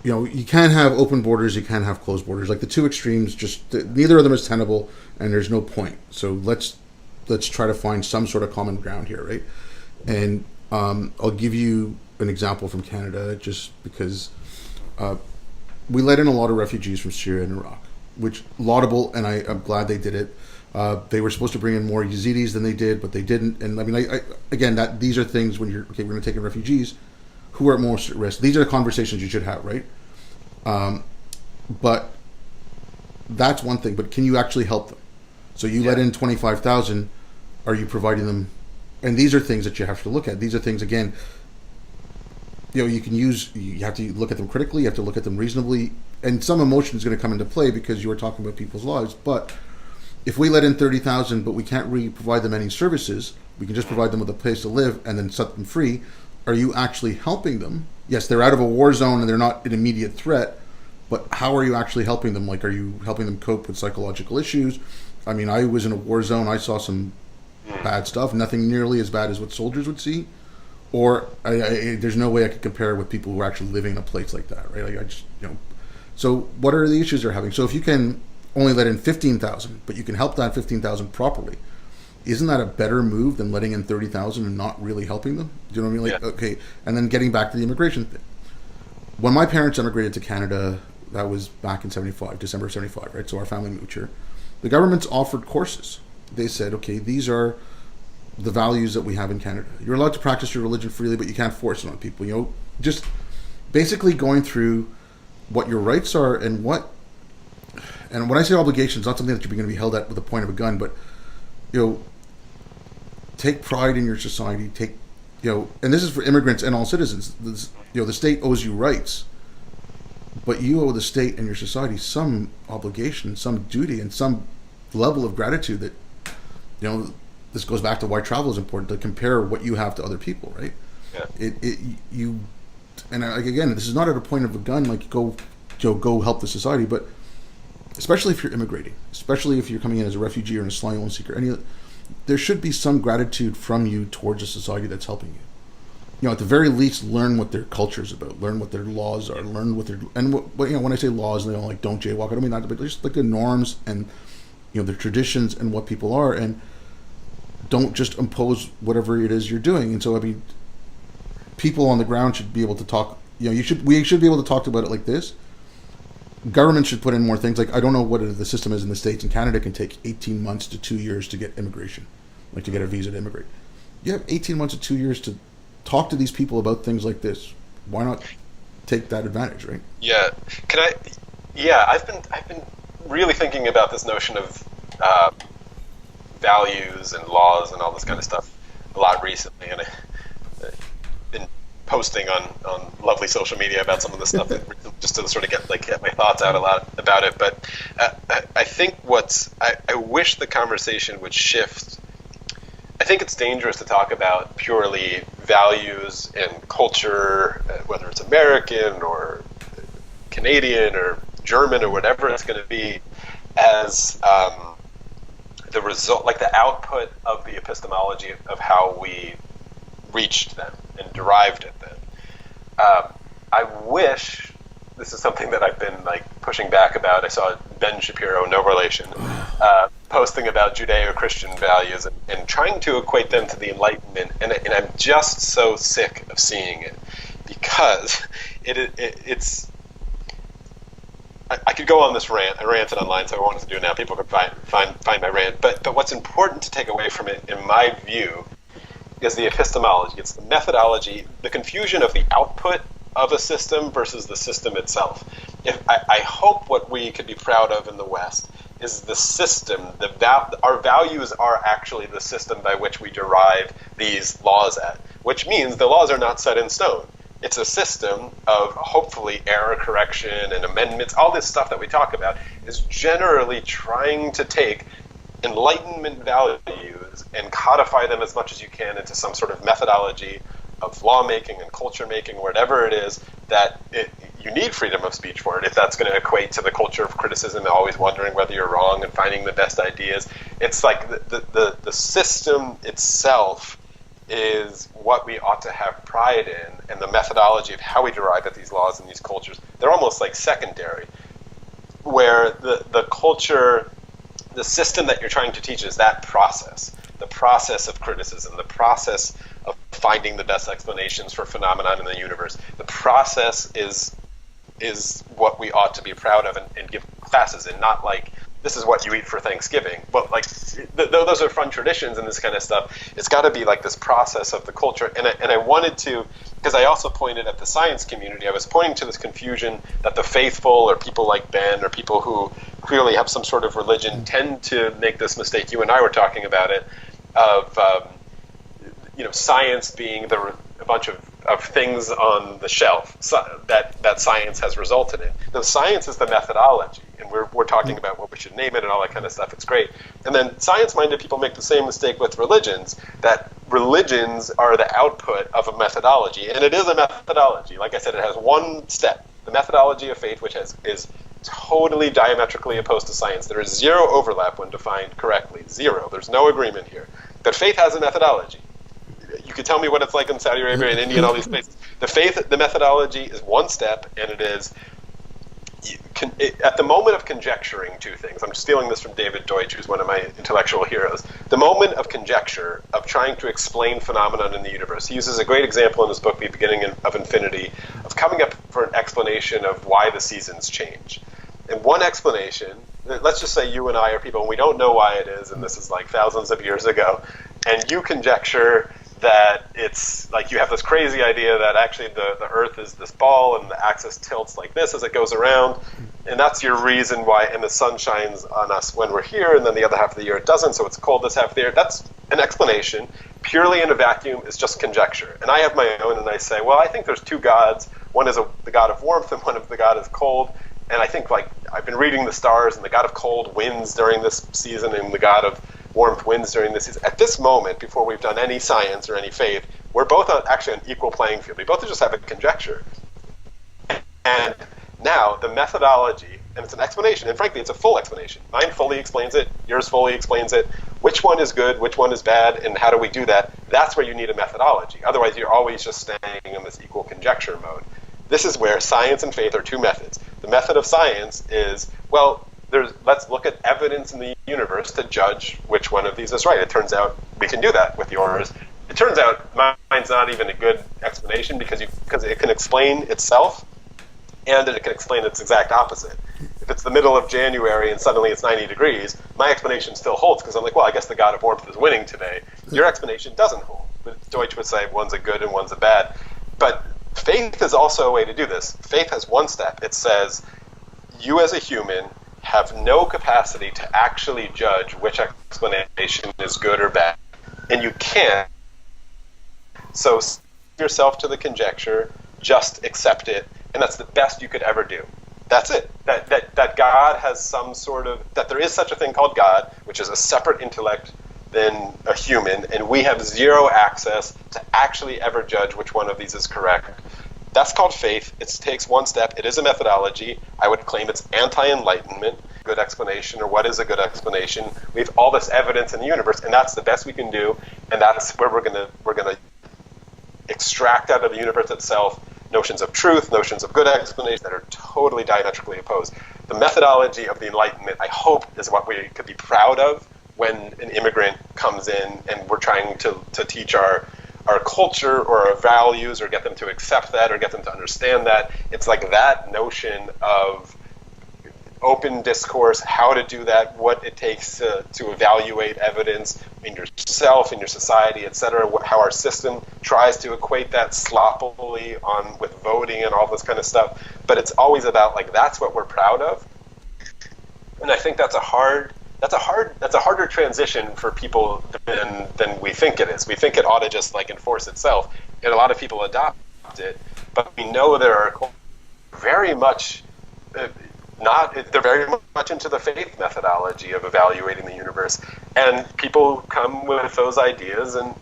You can't have open borders, you can't have closed borders. Like the two extremes, neither of them is tenable, and there's no point. So let's try to find some sort of common ground here, right? And I'll give you an example from Canada, just because we let in a lot of refugees from Syria and Iraq, which laudable, and I'm glad they did it. They were supposed to bring in more Yazidis than they did, but they didn't. And I mean, again, these are things when we're going to take in refugees, who are at most at risk. These are the conversations you should have, right? But that's one thing. But can you actually help them? So you let in 25,000. Are you providing them? And these are things that you have to look at. These are things, again, you have to look at them critically. You have to look at them reasonably. And some emotion is going to come into play because you are talking about people's lives. But if we let in 30,000, but we can't really provide them any services, we can just provide them with a place to live and then set them free. Are you actually helping them? Yes, they're out of a war zone and they're not an immediate threat, but how are you actually helping them? Like, are you helping them cope with psychological issues? I mean, I was in a war zone. I saw some bad stuff, nothing nearly as bad as what soldiers would see. Or there's no way I could compare with people who are actually living in a place like that, right? Like So what are the issues they're having? So if you can only let in 15,000, but you can help that 15,000 properly, isn't that a better move than letting in 30,000 and not really helping them? Do you know what I mean? Okay. And then getting back to the immigration thing. When my parents immigrated to Canada, that was back in December of 75, right? So our family moved here. The government's offered courses. They said, okay, these are the values that we have in Canada. You're allowed to practice your religion freely, but you can't force it on people. Just basically going through what your rights are and when I say obligations, not something that you're going to be held at with the point of a gun, but take pride in your society. And this is for immigrants and all citizens. The state owes you rights, but you owe the state and your society some obligation, some duty, and some level of gratitude that, this goes back to why travel is important, to compare what you have to other people, right? Yeah. And again, this is not at a point of a gun, like go help the society, but especially if you're immigrating, especially if you're coming in as a refugee or an asylum seeker, there should be some gratitude from you towards a society that's helping you. At the very least, learn what their culture is about, learn what their laws are, learn what their, and what when I say laws, like don't jaywalk, I don't mean that, but just like the norms and their traditions and what people are, and don't just impose whatever it is you're doing. And so, people on the ground should be able to talk. We should be able to talk about it like this. Government should put in more things. Like, I don't know what the system is in the States. In Canada, it can take 18 months to 2 years to get immigration, like to get a visa to immigrate. You have 18 months to 2 years to talk to these people about things like this. Why not take that advantage, right? Yeah. I've been really thinking about this notion of values and laws and all this kind of stuff a lot recently, and I've been posting on lovely social media about some of the stuff just to sort of get my thoughts out a lot about it. But I think I wish the conversation would shift. I think it's dangerous to talk about purely values and culture, whether it's American or Canadian or German or whatever it's going to be, as the result, like the output of the epistemology of how we reached them and derived at them. I wish, this is something that I've been pushing back about. I saw Jay Shapiro, no relation, posting about Judeo-Christian values and trying to equate them to the Enlightenment, and I'm just so sick of seeing it, because it's. I could go on this rant. I ranted online, so I wanted to do it now. People could find my rant. But what's important to take away from it, in my view, is the epistemology. It's the methodology, the confusion of the output of a system versus the system itself. I hope what we could be proud of in the West is the system. Our values are actually the system by which we derive these laws at, which means the laws are not set in stone. It's a system of hopefully error correction and amendments. All this stuff that we talk about is generally trying to take Enlightenment values and codify them as much as you can into some sort of methodology of lawmaking and culture making, whatever it is, that you need freedom of speech for it. If that's going to equate to the culture of criticism, always wondering whether you're wrong and finding the best ideas. It's like the system itself is what we ought to have pride in, and the methodology of how we derive at these laws and these cultures, they're almost like secondary, where the culture, the system that you're trying to teach is that process, the process of criticism, the process of finding the best explanations for phenomenon in the universe. The process is what we ought to be proud of and give classes in, not like, this is what you eat for Thanksgiving. But those are fun traditions and this kind of stuff. It's got to be like this process of the culture. And I wanted to, because I also pointed at the science community, I was pointing to this confusion that the faithful or people like Ben or people who clearly have some sort of religion tend to make this mistake. You and I were talking about it, of science being a bunch of things on the shelf that science has resulted in. The science is the methodology, and we're talking about what we should name it and all that kind of stuff. It's great. And then science-minded people make the same mistake with religions, that religions are the output of a methodology, and it is a methodology. Like I said, it has one step, the methodology of faith, which is totally diametrically opposed to science. There is zero overlap when defined correctly. Zero. There's no agreement here. But faith has a methodology. You could tell me what it's like in Saudi Arabia and India and all these places. The methodology is one step, and it is at the moment of conjecturing two things. I'm stealing this from David Deutsch, who's one of my intellectual heroes. The moment of conjecture, of trying to explain phenomenon in the universe. He uses a great example in his book, The Beginning of Infinity, of coming up for an explanation of why the seasons change. And one explanation, let's just say you and I are people, and we don't know why it is, and this is like thousands of years ago, and you conjecture that it's like you have this crazy idea that actually the Earth is this ball and the axis tilts like this as it goes around, and that's your reason why, and the sun shines on us when we're here, and then the other half of the year it doesn't, so it's cold this half of the year. That's an explanation. Purely in a vacuum is just conjecture. And I have my own, and I say, well, I think there's two gods. One is the god of warmth, and one of the god of cold. And I think, I've been reading the stars, and the god of cold wins during this season, and the god of warmth wins during this season. At this moment, before we've done any science or any faith, we're both actually on equal playing field. We both just have a conjecture. And now the methodology and it's an explanation, and frankly, it's a full explanation. Mine fully explains it, yours fully explains it. Which one is good, which one is bad, and how do we do that? That's where you need a methodology. Otherwise, you're always just staying in this equal conjecture mode. This is where science and faith are two methods. The method of science is, well, let's look at evidence in the universe to judge which one of these is right. It turns out we can do that with yours. It turns out mine's not even a good explanation because it can explain itself, and it can explain its exact opposite. If it's the middle of January and suddenly it's 90 degrees, my explanation still holds because I'm like, well, I guess the god of warmth is winning today. Your explanation doesn't hold. But Deutsch would say one's a good and one's a bad. But faith is also a way to do this. Faith has one step. It says, you as a human have no capacity to actually judge which explanation is good or bad. And you can't. So yourself to the conjecture, just accept it, and that's the best you could ever do. That's it. That God has some sort of, that there is such a thing called God, which is a separate intellect than a human, and we have zero access to actually ever judge which one of these is correct. That's called faith. It takes one step. It is a methodology. I would claim it's anti-enlightenment. Good explanation, or what is a good explanation? We have all this evidence in the universe, and that's the best we can do, and that's where we're gonna extract out of the universe itself notions of truth, notions of good explanation that are totally diametrically opposed. The methodology of the Enlightenment, I hope, is what we could be proud of when an immigrant comes in and we're trying to teach our culture or our values, or get them to accept that, or get them to understand that. It's like that notion of open discourse, how to do that, what it takes to evaluate evidence in yourself, in your society, etc., how our system tries to equate that sloppily with voting and all this kind of stuff. But it's always about, like, that's what we're proud of. And I think that's a harder transition for people than we think it is. We think it ought to just like enforce itself, and a lot of people adopt it, but we know there are very much they're very much into the faith methodology of evaluating the universe, and people come with those ideas, and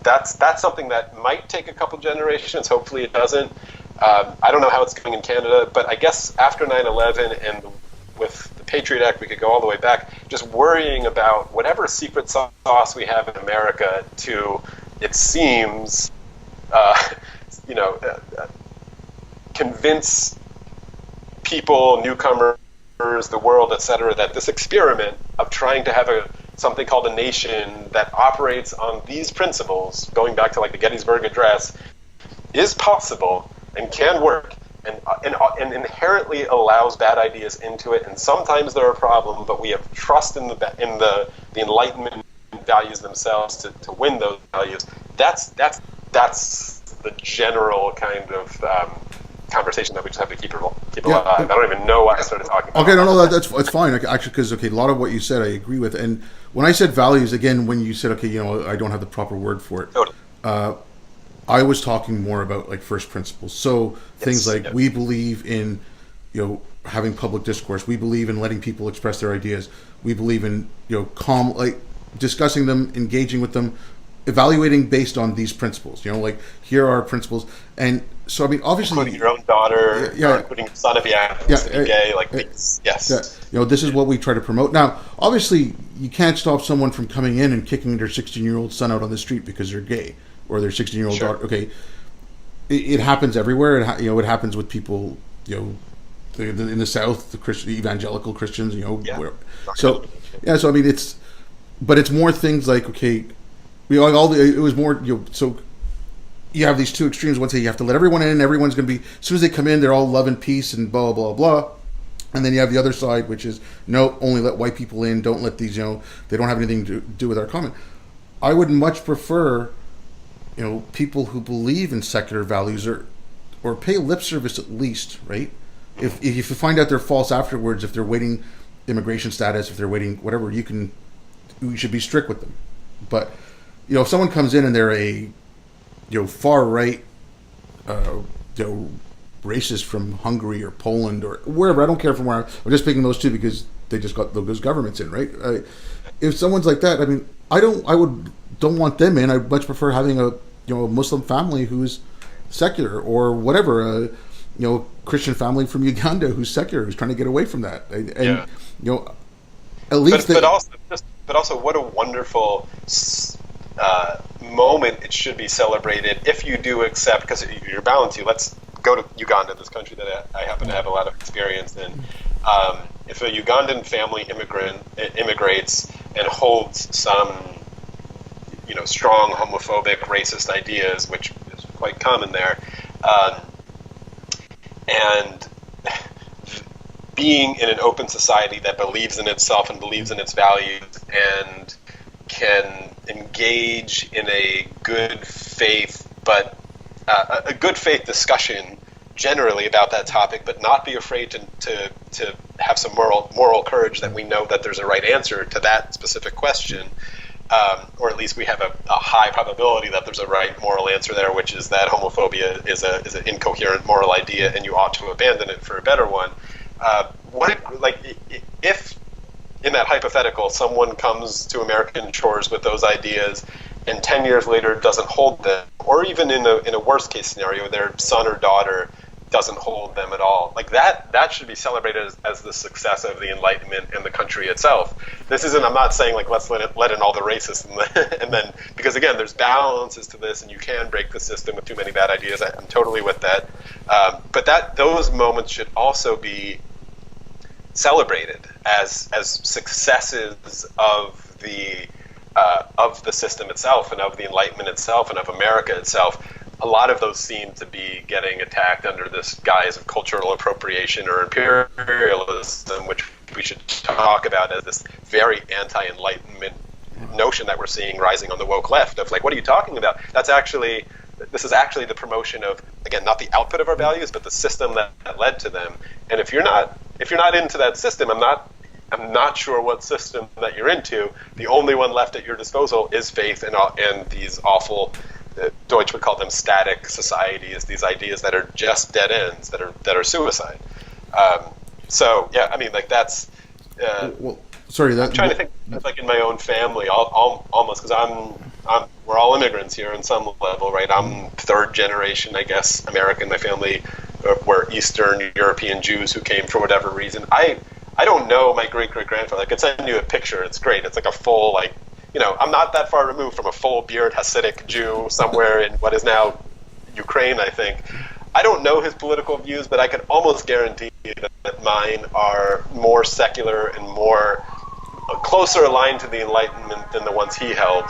that's something that might take a couple generations. Hopefully it doesn't. I don't know how it's going in Canada, but I guess after 9/11 and with the Patriot Act, we could go all the way back, just worrying about whatever secret sauce we have in America to, it seems, convince people, newcomers, the world, etc., that this experiment of trying to have something called a nation that operates on these principles, going back to like the Gettysburg Address, is possible and can work, and inherently allows bad ideas into it. And sometimes they're a problem, but we have trust in the Enlightenment values themselves to win those values. That's the general kind of conversation that we just have to keep alive. I don't even know why I started talking about Okay, no, that's fine. Actually, because, a lot of what you said I agree with. And when I said values, again, when you said, I don't have the proper word for it. Totally. I was talking more about like first principles. So things like we believe in, having public discourse. We believe in letting people express their ideas. We believe in, calm, like discussing them, engaging with them, evaluating based on these principles. Like here are principles. And so, obviously, including your own daughter, including your son if you happen to be gay, yes. This is what we try to promote. Now, obviously, you can't stop someone from coming in and kicking their 16-year-old son out on the street because they're gay, or their 16-year-old daughter. Okay, it happens everywhere. It happens with people, in the South, the evangelical Christians. So it's more things like, okay, it was more, so you have these two extremes. One say you have to let everyone in, everyone's going to be, as soon as they come in, they're all love and peace and blah, blah, blah. And then you have the other side, which is, no, only let white people in, don't let these, they don't have anything to do with our comment. I would much prefer, people who believe in secular values or pay lip service at least, right? If you find out they're false afterwards, if they're waiting immigration status, if they're waiting whatever, we should be strict with them. But, if someone comes in and they're a far right, racist from Hungary or Poland or wherever, I don't care from where. I'm just picking those two because they just got those governments in, right? If someone's like that, I don't want them in. I'd much prefer having a Muslim family who's secular or whatever. Christian family from Uganda who's secular, who's trying to get away from that. And Yeah. at least but also what a wonderful moment it should be celebrated if you do accept, because you're bound to. Let's go to Uganda, this country that I happen to have a lot of experience in. If a Ugandan family immigrates and holds some strong homophobic, racist ideas, which is quite common there, and being in an open society that believes in itself and believes in its values and can engage in a good faith, but a good faith discussion generally about that topic, but not be afraid to have some moral courage that we know that there's a right answer to that specific question, or at least we have a high probability that there's a right moral answer there, which is that homophobia is an incoherent moral idea and you ought to abandon it for a better one. If in that hypothetical someone comes to American shores with those ideas and 10 years later doesn't hold them, or even in a worst case scenario, their son or daughter doesn't hold them at all, like that should be celebrated as the success of the Enlightenment and the country itself. This isn't, I'm not saying like let's let in all the racists and then, because again, there's balances to this and you can break the system with too many bad ideas. I'm totally with that. But those moments should also be celebrated as successes of the system itself and of the Enlightenment itself and of America itself. A lot of those seem to be getting attacked under this guise of cultural appropriation or imperialism, which we should talk about as this very anti-Enlightenment notion that we're seeing rising on the woke left of like, what are you talking about? This is actually the promotion of, again, not the output of our values, but the system that led to them. And if you're not into that system, I'm not sure what system that you're into. The only one left at your disposal is faith and these awful, Deutsch would call them static societies, these ideas that are just dead ends, that are suicide. So yeah, I mean, like that's. I'm trying to think, like in my own family, almost, because we're all immigrants here on some level, right? I'm third generation, I guess, American. My family were Eastern European Jews who came for whatever reason. I don't know my great-great-grandfather. I could send you a picture. It's great. It's like a full, like, I'm not that far removed from a full beard Hasidic Jew somewhere in what is now Ukraine, I think. I don't know his political views, but I can almost guarantee that mine are more secular and more closer aligned to the Enlightenment than the ones he held.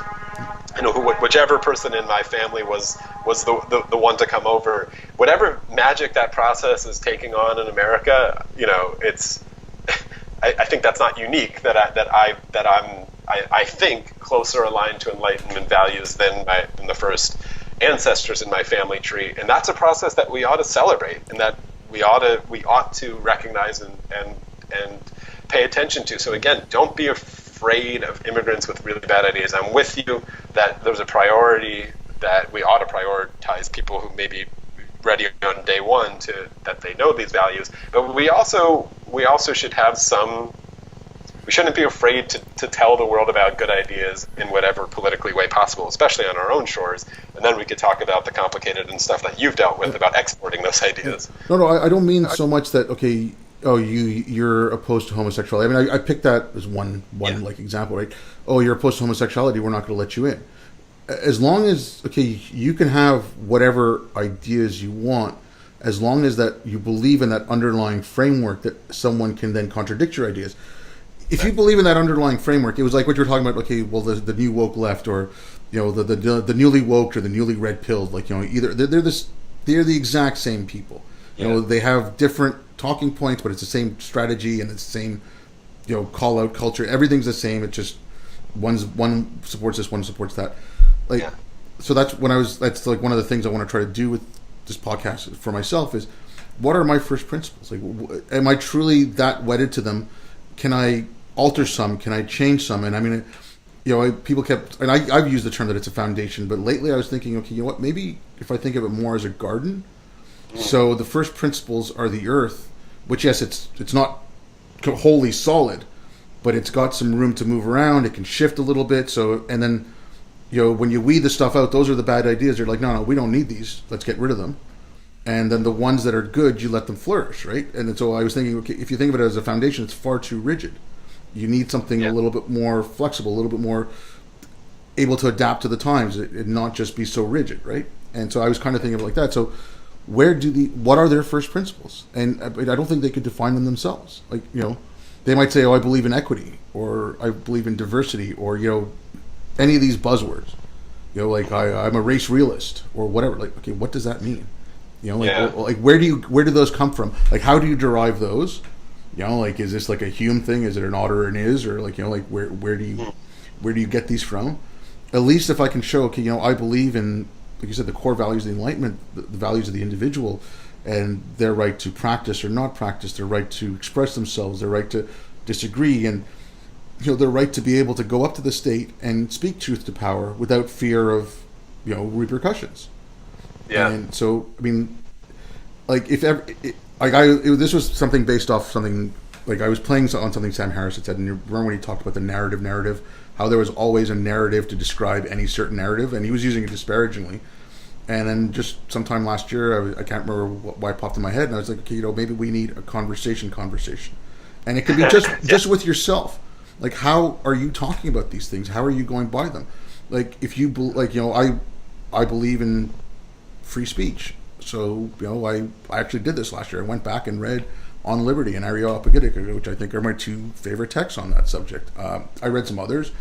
Whichever person in my family was the one to come over, whatever magic that process is taking on in America, it's. I think that's not unique. I think closer aligned to Enlightenment values than the first ancestors in my family tree, and that's a process that we ought to celebrate, and that we ought to recognize and pay attention to. So again, don't be afraid of immigrants with really bad ideas. I'm with you that there's a priority that we ought to prioritize people who may be ready on day one that they know these values, but we also should have some. We shouldn't be afraid to tell the world about good ideas in whatever politically way possible, especially on our own shores. And then we could talk about the complicated and stuff that you've dealt with about exporting those ideas. No, I don't mean so much that, okay, you're opposed to homosexuality. I mean, I picked that as one like example, right? Oh, you're opposed to homosexuality, we're not going to let you in. As long as, okay, you can have whatever ideas you want, as long as that you believe in that underlying framework that someone can then contradict your ideas. If you believe in that underlying framework, it was like what you were talking about. Okay, well, the new woke left, or the newly woke or the newly red pilled. Like either they're the exact same people. They have different talking points, but it's the same strategy and it's the same call out culture. Everything's the same. It just one supports this, one supports that. So that's like one of the things I want to try to do with this podcast for myself is, what are my first principles? Like, am I truly that wedded to them? Can I alter some? Can I change some? And I mean, people kept, and I've used the term that it's a foundation, but lately I was thinking, okay, what? Maybe if I think of it more as a garden. So the first principles are the earth, which yes, it's not wholly solid, but it's got some room to move around. It can shift a little bit. So, and then, when you weed the stuff out, those are the bad ideas. They're like, no, we don't need these. Let's get rid of them. and then the ones that are good, you let them flourish, right? And then, so I was thinking, okay, if you think of it as a foundation, it's far too rigid. You need something a little bit more flexible, a little bit more able to adapt to the times, and not just be so rigid, right? And so I was kind of thinking of it like that. So what are their first principles? And I don't think they could define them themselves. Like, they might say, oh, I believe in equity, or I believe in diversity, or, any of these buzzwords. Like I'm a race realist or whatever. Like, okay, what does that mean? Like where do those come from? Like, how do you derive those? Like, is this like a Hume thing? Is it an otter and is, or like, like where do you get these from? At least if I can show, okay, I believe in, like you said, the core values of the Enlightenment, the values of the individual, and their right to practice or not practice, their right to express themselves, their right to disagree, and their right to be able to go up to the state and speak truth to power without fear of repercussions. Yeah. And so, I mean, like, if ever, this was something based off something, like I was playing on something Sam Harris had said, and you remember when he talked about the narrative, how there was always a narrative to describe any certain narrative, and he was using it disparagingly. And then just sometime last year, I can't remember why it popped in my head, and I was like, okay, maybe we need a conversation, and it could be just with yourself. Like, how are you talking about these things? How are you going by them? Like, if you I believe in free speech, so I actually did this last year. I went back and read On Liberty and Areopagitica, which I think are my two favorite texts on that subject. I read some others,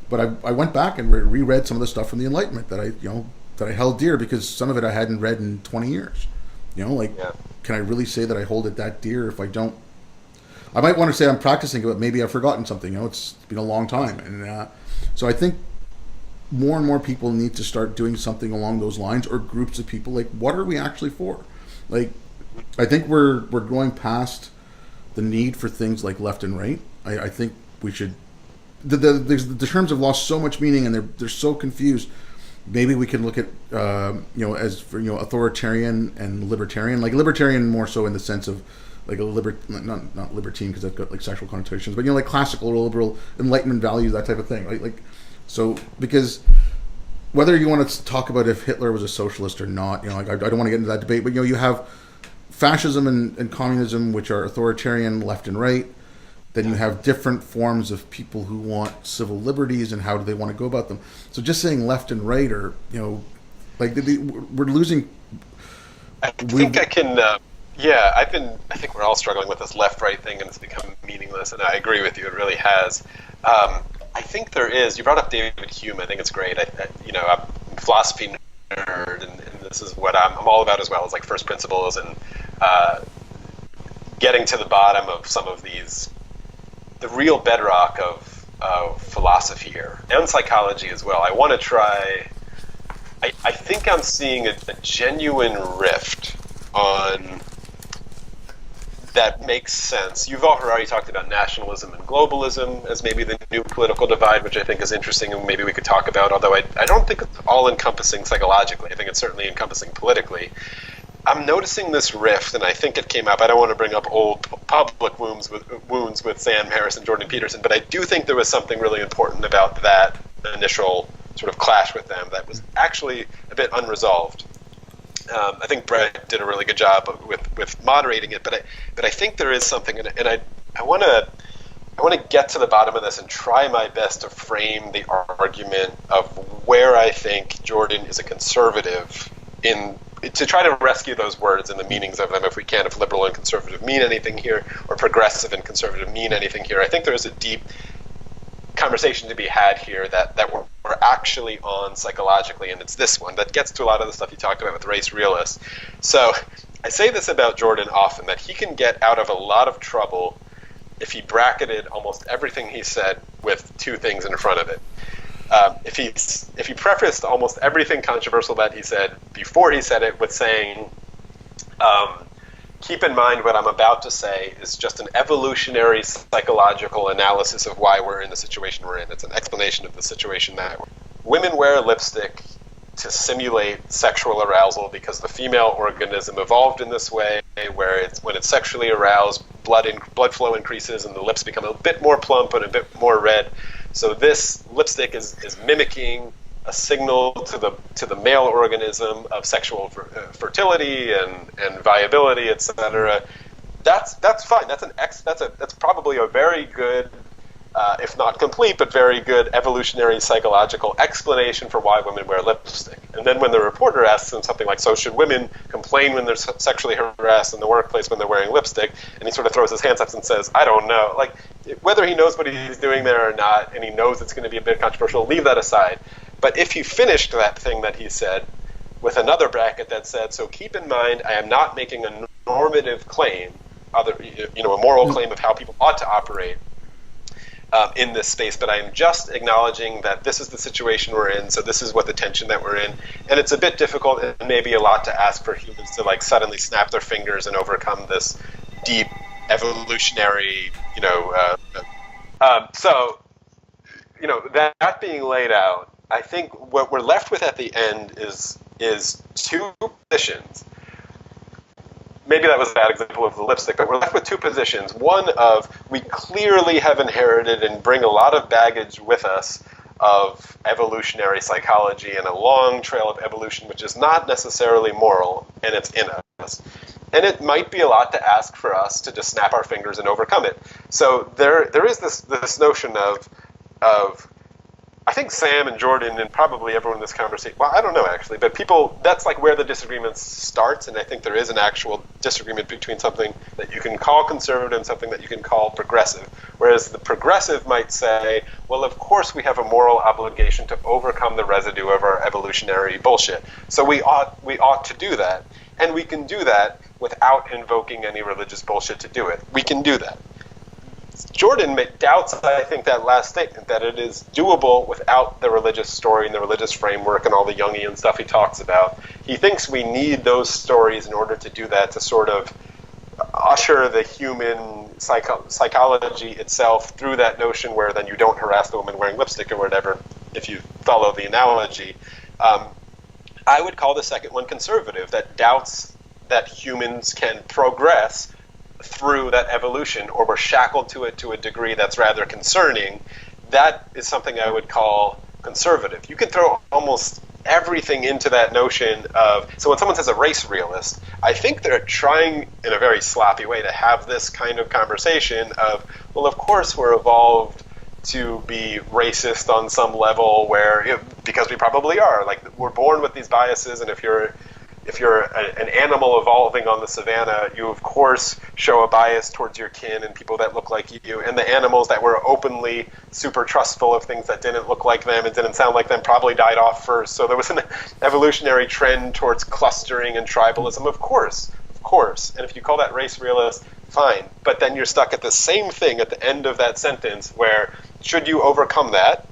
but I went back and reread some of the stuff from the Enlightenment that I held dear, because some of it I hadn't read in 20 years. Can I really say that I hold it that dear if I don't? I might want to say I'm practicing it, but maybe I've forgotten something. It's been a long time, and so I think more and more people need to start doing something along those lines, or groups of people. Like, what are we actually for? Like, I think we're going past the need for things like left and right. I think we should. The terms have lost so much meaning, and they're so confused. Maybe we can look at as for authoritarian and libertarian. Like, libertarian more so in the sense of like a not libertine, because I've got like sexual connotations, but like classical liberal Enlightenment values, that type of thing, right? Like, so, because whether you want to talk about if Hitler was a socialist or not, like I don't want to get into that debate, but you have fascism and communism, which are authoritarian left and right. Then you have different forms of people who want civil liberties, and how do they want to go about them. So just saying left and right, or like we're losing. I think I can. I think we're all struggling with this left-right thing, and it's become meaningless. And I agree with you; it really has. I think there is. You brought up David Hume. I think it's great. I'm a philosophy nerd, and this is what I'm all about as well, as like first principles and getting to the bottom of some of these, the real bedrock of philosophy here, and psychology as well. I want to try. I think I'm seeing a genuine rift on. That makes sense. You've already talked about nationalism and globalism as maybe the new political divide, which I think is interesting, and maybe we could talk about, although I don't think it's all-encompassing psychologically. I think it's certainly encompassing politically. I'm noticing this rift, and I think it came up. I don't want to bring up old public wounds with Sam Harris and Jordan Peterson, but I do think there was something really important about that initial sort of clash with them that was actually a bit unresolved. I think Brett did a really good job with moderating it, but I think there is something, and I want to get to the bottom of this and try my best to frame the argument of where I think Jordan is a conservative to try to rescue those words and the meanings of them, if we can, if liberal and conservative mean anything here, or progressive and conservative mean anything here. I think there is a deep conversation to be had here that we're actually on psychologically, and it's this one that gets to a lot of the stuff you talked about with race realists. So I say this about Jordan often, that he can get out of a lot of trouble if he bracketed almost everything he said with two things in front of it. If he prefaced almost everything controversial that he said before he said it with saying, keep in mind what I'm about to say is just an evolutionary psychological analysis of why we're in the situation we're in. It's an explanation of the situation that we're in. Women wear lipstick to simulate sexual arousal because the female organism evolved in this way, where when it's sexually aroused, blood flow increases and the lips become a bit more plump and a bit more red. So this lipstick is mimicking a signal to the male organism of sexual fertility and viability, etc. That's fine. That's probably a very good, if not complete, but very good evolutionary psychological explanation for why women wear lipstick. And then when the reporter asks him something like, so should women complain when they're sexually harassed in the workplace when they're wearing lipstick? And he sort of throws his hands up and says, I don't know. Like, whether he knows what he's doing there or not, and he knows it's going to be a bit controversial, leave that aside. But if you finished that thing that he said with another bracket that said, so keep in mind, I am not making a normative claim, a moral claim of how people ought to operate in this space, but I'm just acknowledging that this is the situation we're in, so this is what the tension that we're in, and it's a bit difficult and maybe a lot to ask for humans to like suddenly snap their fingers and overcome this deep evolutionary, so that being laid out, I think what we're left with at the end is two positions. Maybe that was a bad example of the lipstick, but we're left with two positions. One of, we clearly have inherited and bring a lot of baggage with us of evolutionary psychology and a long trail of evolution, which is not necessarily moral, and it's in us. And it might be a lot to ask for us to just snap our fingers and overcome it. So there is this notion of I think Sam and Jordan and probably everyone in this conversation, well, I don't know actually, but people, that's like where the disagreement starts, and I think there is an actual disagreement between something that you can call conservative and something that you can call progressive. Whereas the progressive might say, well, of course we have a moral obligation to overcome the residue of our evolutionary bullshit. So we ought to do that. And we can do that without invoking any religious bullshit to do it. We can do that. Jordan doubts, I think, that last statement, that it is doable without the religious story and the religious framework and all the Jungian stuff he talks about. He thinks we need those stories in order to do that, to sort of usher the human psychology itself through that notion where then you don't harass the woman wearing lipstick or whatever, if you follow the analogy. I would call the second one conservative, that doubts that humans can progress through that evolution, or we're shackled to it to a degree that's rather concerning. That is something I would call conservative. You can throw almost everything into that notion of, so when someone says a race realist, I think they're trying in a very sloppy way to have this kind of conversation of, well, of course we're evolved to be racist on some level because we probably are. Like, we're born with these biases, and if you're an animal evolving on the savannah, you of course show a bias towards your kin and people that look like you. And the animals that were openly super trustful of things that didn't look like them and didn't sound like them probably died off first. So there was an evolutionary trend towards clustering and tribalism, of course. And if you call that race realist, fine. But then you're stuck at the same thing at the end of that sentence where, should you overcome that,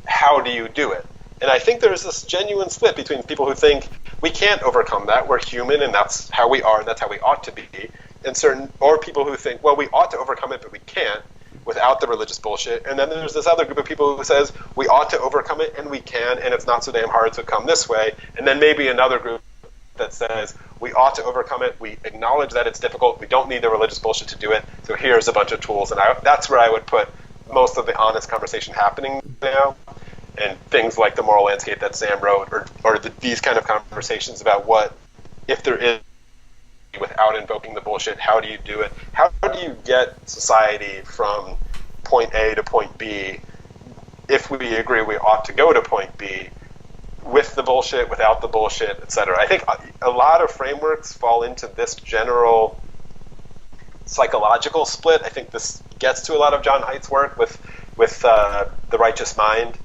how do you do it? And I think there's this genuine split between people who think we can't overcome that, we're human and that's how we are and that's how we ought to be, or people who think, well, we ought to overcome it but we can't without the religious bullshit. And then there's this other group of people who says we ought to overcome it and we can, and it's not so damn hard to come this way. And then maybe another group that says we ought to overcome it, we acknowledge that it's difficult, we don't need the religious bullshit to do it, so here's a bunch of tools. And that's where I would put most of the honest conversation happening now. And things like the moral landscape that Sam wrote, or these kind of conversations about what, if there is, without invoking the bullshit, how do you do it? How do you get society from point A to point B, if we agree we ought to go to point B, with the bullshit, without the bullshit, etc. I think a lot of frameworks fall into this general psychological split. I think this gets to a lot of John Haidt's work with The Righteous Mind.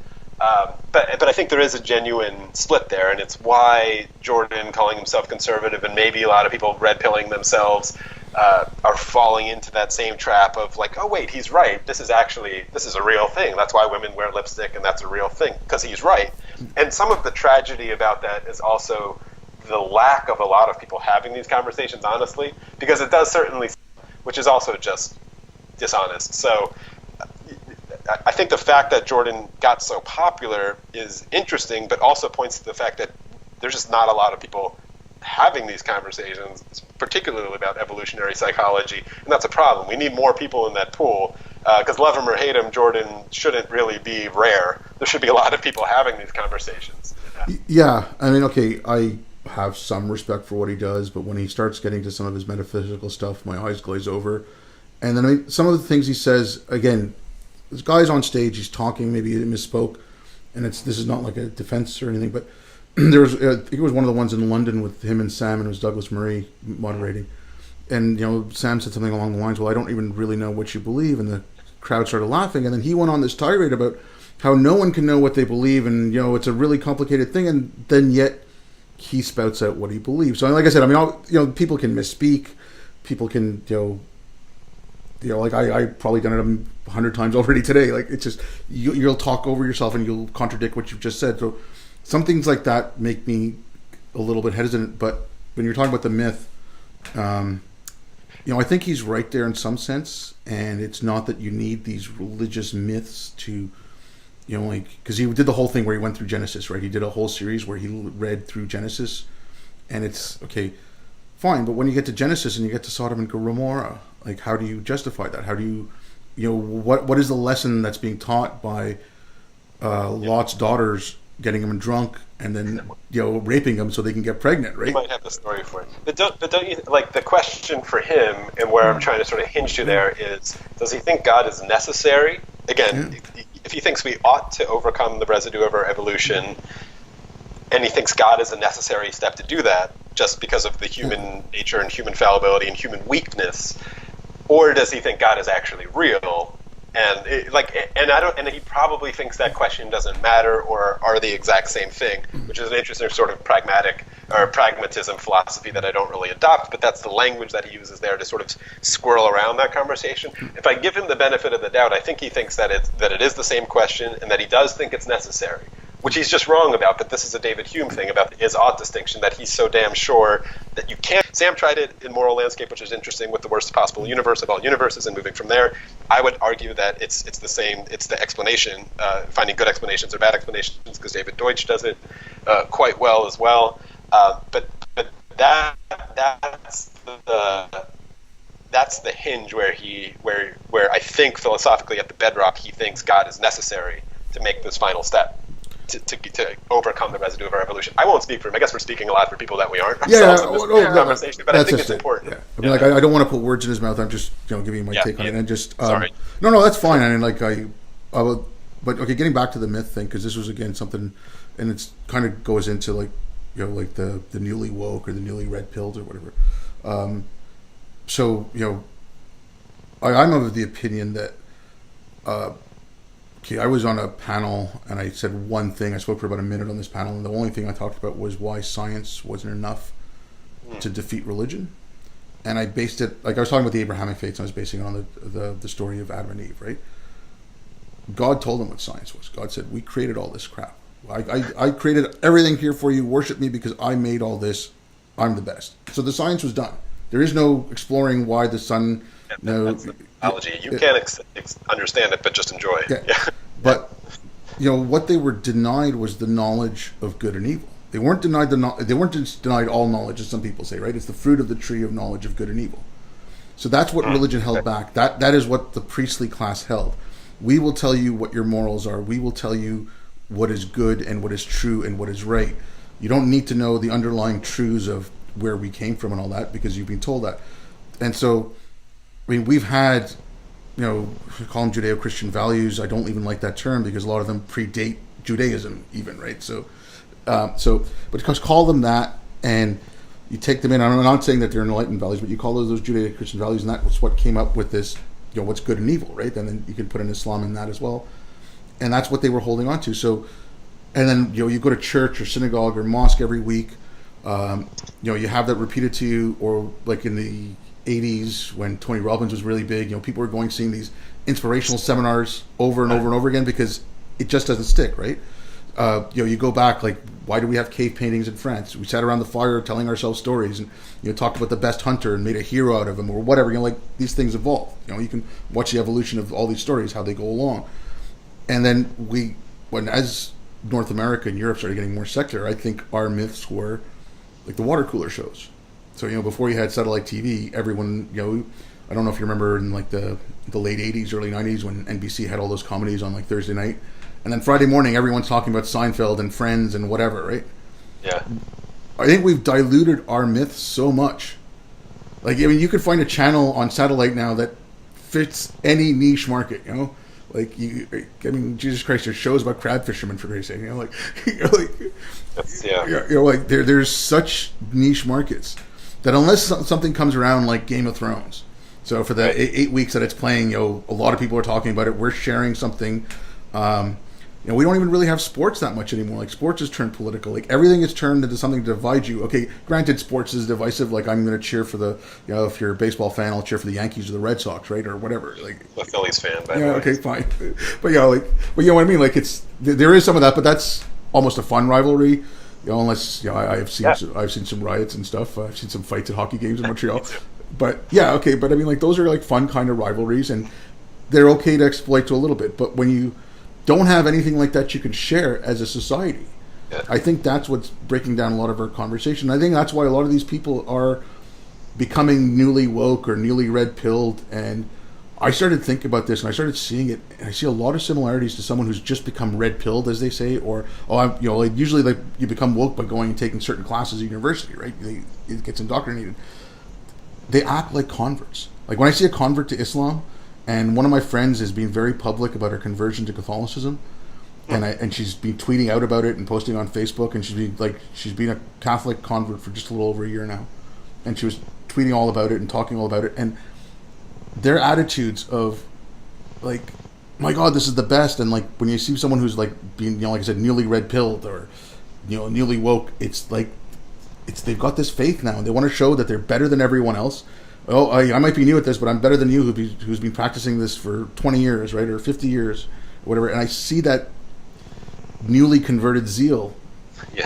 But I think there is a genuine split there, and it's why Jordan, calling himself conservative, and maybe a lot of people red-pilling themselves, are falling into that same trap of like, oh wait, he's right. This is a real thing. That's why women wear lipstick, and that's a real thing, because he's right. And some of the tragedy about that is also the lack of a lot of people having these conversations, honestly, because it does certainly, which is also just dishonest. So I think the fact that Jordan got so popular is interesting, but also points to the fact that there's just not a lot of people having these conversations, particularly about evolutionary psychology, and that's a problem. We need more people in that pool, Because love him or hate him, Jordan shouldn't really be rare. There should be a lot of people having these conversations. Yeah, I mean, okay, I have some respect for what he does, but when he starts getting to some of his metaphysical stuff, my eyes glaze over. And then some of the things he says, again, this guy's on stage, he's talking, maybe he misspoke, and this is not like a defense or anything, but there was, I think it was one of the ones in London with him and Sam, and it was Douglas Murray moderating. And, Sam said something along the lines, well, I don't even really know what you believe, and the crowd started laughing, and then he went on this tirade about how no one can know what they believe, and, it's a really complicated thing, and then yet he spouts out what he believes. So, like I said, I mean, people can misspeak, people can, like I probably done it 100 times already today. Like, it's just, you'll talk over yourself and you'll contradict what you've just said. So some things like that make me a little bit hesitant, but when you're talking about the myth, I think he's right there in some sense, and it's not that you need these religious myths to, because he did the whole thing where he went through Genesis, right? He did a whole series where he read through Genesis, and it's, okay, fine, but when you get to Genesis and you get to Sodom and Gomorrah, like, how do you justify that? How do you, what is the lesson that's being taught by Lot's daughters, getting him drunk and then raping him so they can get pregnant, right? You might have the story for it, but don't you, like, the question for him, and where I'm trying to sort of hinge to there is, does he think God is necessary? Again, if he thinks we ought to overcome the residue of our evolution, and he thinks God is a necessary step to do that, just because of the human nature and human fallibility and human weakness, or does he think God is actually real? And and he probably thinks that question doesn't matter or are the exact same thing, which is an interesting sort of pragmatism philosophy that I don't really adopt, but that's the language that he uses there to sort of squirrel around that conversation. If I give him the benefit of the doubt, I think he thinks that it is the same question and that he does think it's necessary, which he's just wrong about. But this is a David Hume thing about the is-ought distinction, that he's so damn sure that you can't. Sam tried it in Moral Landscape, which is interesting, with the worst possible universe of all universes, and moving from there. I would argue that it's the same. It's the explanation, finding good explanations or bad explanations, because David Deutsch does it quite well as well. But that's the hinge where I think philosophically at the bedrock he thinks God is necessary to make this final step. To overcome the residue of our evolution. I won't speak for him. I guess we're speaking a lot for people that we aren't ourselves in this conversation, but I think it's important. Yeah. I mean, like, I don't want to put words in his mouth. I'm just giving you my take on it. And just sorry. No, that's fine. I mean, like, I will, but okay, getting back to the myth thing, because this was again something, and it's kind of goes into like like the newly woke or the newly red pilled or whatever. So I'm of the opinion that. Okay, I was on a panel and I said one thing. I spoke for about a minute on this panel, and the only thing I talked about was why science wasn't enough to defeat religion. And I based it, like I was talking about the Abrahamic faiths, and I was basing it on the story of Adam and Eve, right? God told them what science was. God said, we created all this crap. I created everything here for you. Worship me because I made all this. I'm the best. So the science was done. There is no exploring why the sun... That's the analogy. You can't understand it, but just enjoy it. Yeah. But what they were denied was the knowledge of good and evil. They weren't denied they weren't just denied all knowledge, as some people say, right? It's the fruit of the tree of knowledge of good and evil. So that's what religion held back. That is what the priestly class held. We will tell you what your morals are. We will tell you what is good and what is true and what is right. You don't need to know the underlying truths of where we came from and all that, because you've been told that. And so, I mean, we've had, we call them Judeo-Christian values. I don't even like that term because a lot of them predate Judaism even, right? So, but because call them that, and you take them in. I'm not saying that they're enlightened values, but you call those Judeo-Christian values, and that's what came up with this, what's good and evil, right? And then you can put in Islam in that as well. And that's what they were holding on to. So, and then, you go to church or synagogue or mosque every week. You have that repeated to you, or like in the 80s when Tony Robbins was really big, people were going seeing these inspirational seminars over and over and over again because it just doesn't stick, right? You go back, like, why do we have cave paintings in France? We sat around the fire telling ourselves stories and talked about the best hunter and made a hero out of him or whatever. Like, these things evolve. You can watch the evolution of all these stories, how they go along. And then as North America and Europe started getting more secular, I think our myths were like the water cooler shows. So, before you had satellite TV, everyone, I don't know if you remember in like the late '80s, early '90s when NBC had all those comedies on like Thursday night, and then Friday morning everyone's talking about Seinfeld and Friends and whatever, right? Yeah. I think we've diluted our myths so much. Like, I mean, you could find a channel on satellite now that fits any niche market, you know? Like, I mean, Jesus Christ, there's shows about crab fishermen, for Christ's sake, you know? Like, like there's such niche markets that unless something comes around like Game of Thrones, so for the 8 weeks that it's playing, you know, a lot of people are talking about it. We're sharing something. You know, we don't even really have sports that much anymore. Like, sports has turned political. Like, everything is turned into something to divide you. Okay, granted, sports is divisive. Like, I'm going to cheer for the, you know, if you're a baseball fan, I'll cheer for the Yankees or the Red Sox, right, or whatever. Like, a Phillies fan, by the yeah, way. okay, fine. But yeah, like, but you know what I mean? Like, there is some of that, but that's almost a fun rivalry. You know, unless, you know, I've seen some riots and stuff. I've seen some fights at hockey games in Montreal. But yeah, okay, but I mean, like, those are like fun kind of rivalries, and they're okay to exploit to a little bit. But when you don't have anything like that you can share as a society, I think that's what's breaking down a lot of our conversation. I think that's why a lot of these people are becoming newly woke or newly red-pilled. And I started thinking about this, and I started seeing it, and I see a lot of similarities to someone who's just become red-pilled, as they say, or you know, like usually like you become woke by going and taking certain classes at university, right? It gets indoctrinated. They act like converts. Like when I see a convert to Islam, and one of my friends is being very public about her conversion to Catholicism, and she's been tweeting out about it and posting on Facebook, and she's been a Catholic convert for just a little over a year now, and she was tweeting all about it and talking all about it, and their attitudes of like, my God, this is the best, and like when you see someone who's like being, you know, like I said, newly red pilled or, you know, newly woke, it's like they've got this faith now, and they want to show that they're better than everyone else. Oh, I might be new at this, but I'm better than you who's been practicing this for 20 years, right, or 50 years, or whatever. And I see that newly converted zeal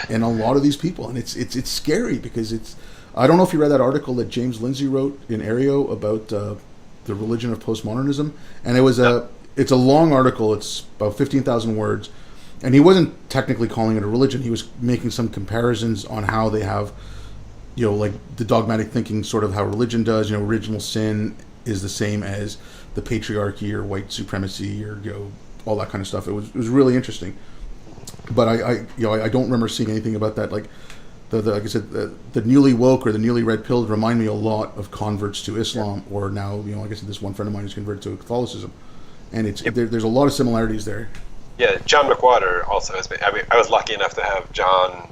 in a lot of these people, and it's scary because it's. I don't know if you read that article that James Lindsay wrote in Aereo about the religion of postmodernism, and it's a long article. It's about 15,000 words, and he wasn't technically calling it a religion. He was making some comparisons on how they have, you know, like the dogmatic thinking, sort of how religion does. You know, original sin is the same as the patriarchy or white supremacy, or, you know, all that kind of stuff. It was really interesting, but I don't remember seeing anything about that. Like like I said, the newly woke or the newly red pilled remind me a lot of converts to Islam, or now, you know, like I said, this one friend of mine who's converted to Catholicism, and there's a lot of similarities there. Yeah, John McWhorter also has been. I mean, I was lucky enough to have John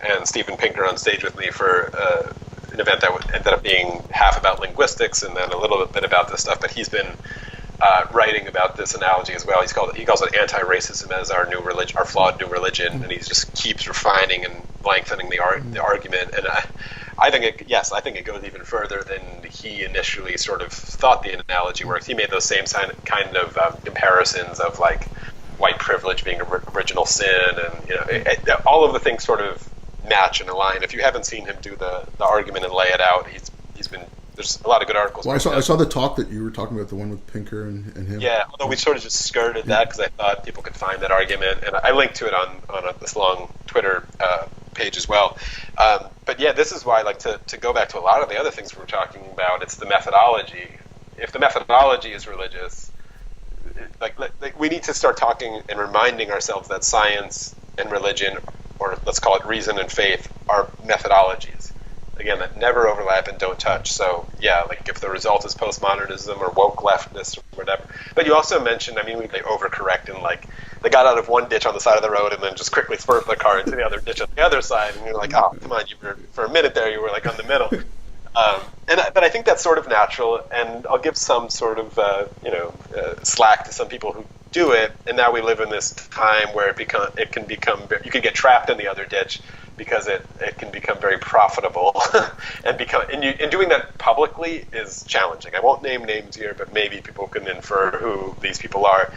and Steven Pinker on stage with me for an event that ended up being half about linguistics and then a little bit about this stuff. But he's been writing about this analogy as well. He calls it anti-racism as our new religion, our flawed new religion, and he just keeps refining and lengthening the argument. And I think it goes even further than he initially sort of thought the analogy works. He made those same kind of comparisons of like white privilege being original sin, and, you know, all of the things sort of match and align. If you haven't seen him do the argument and lay it out, he's been. There's a lot of good articles. Well, I saw the talk that you were talking about, the one with Pinker and him. Yeah, although we sort of just skirted that because I thought people could find that argument, and I linked to it on this long Twitter page as well. But yeah, this is why, like, to go back to a lot of the other things we were talking about, it's the methodology. If the methodology is religious, like we need to start talking and reminding ourselves that science and religion, or let's call it reason and faith, are methodologies. Again, that never overlap and don't touch. So yeah, like if the result is postmodernism or woke leftness or whatever. But you also mentioned, I mean, they overcorrect and like they got out of one ditch on the side of the road and then just quickly swerved their car into the other ditch on the other side, and you're like, oh, come on, for a minute there you were like on the middle. But I think that's sort of natural, and I'll give some sort of slack to some people who do it. And now we live in this time where it can become you can get trapped in the other ditch because it can become very profitable, and doing that publicly is challenging. I won't name names here, but maybe people can infer who these people are.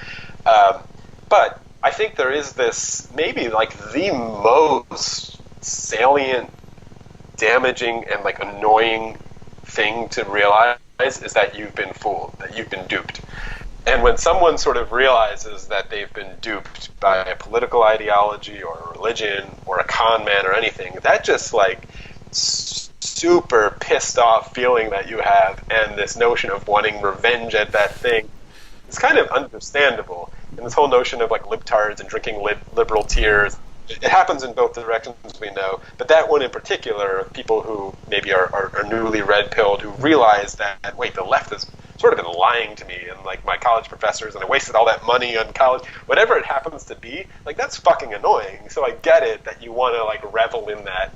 But I think there is this maybe like the most salient, damaging, and like annoying thing to realize is that you've been fooled, that you've been duped. And when someone sort of realizes that they've been duped by a political ideology or a religion or a con man or anything, that just like super pissed off feeling that you have, and this notion of wanting revenge at that thing is kind of understandable. And this whole notion of like libtards and drinking liberal tears, it happens in both directions, we know. But that one in particular, people who maybe are newly red-pilled, who realize that, wait, the left has sort of been lying to me, and like my college professors, and I wasted all that money on college, whatever it happens to be, like that's fucking annoying. So I get it that you want to like revel in that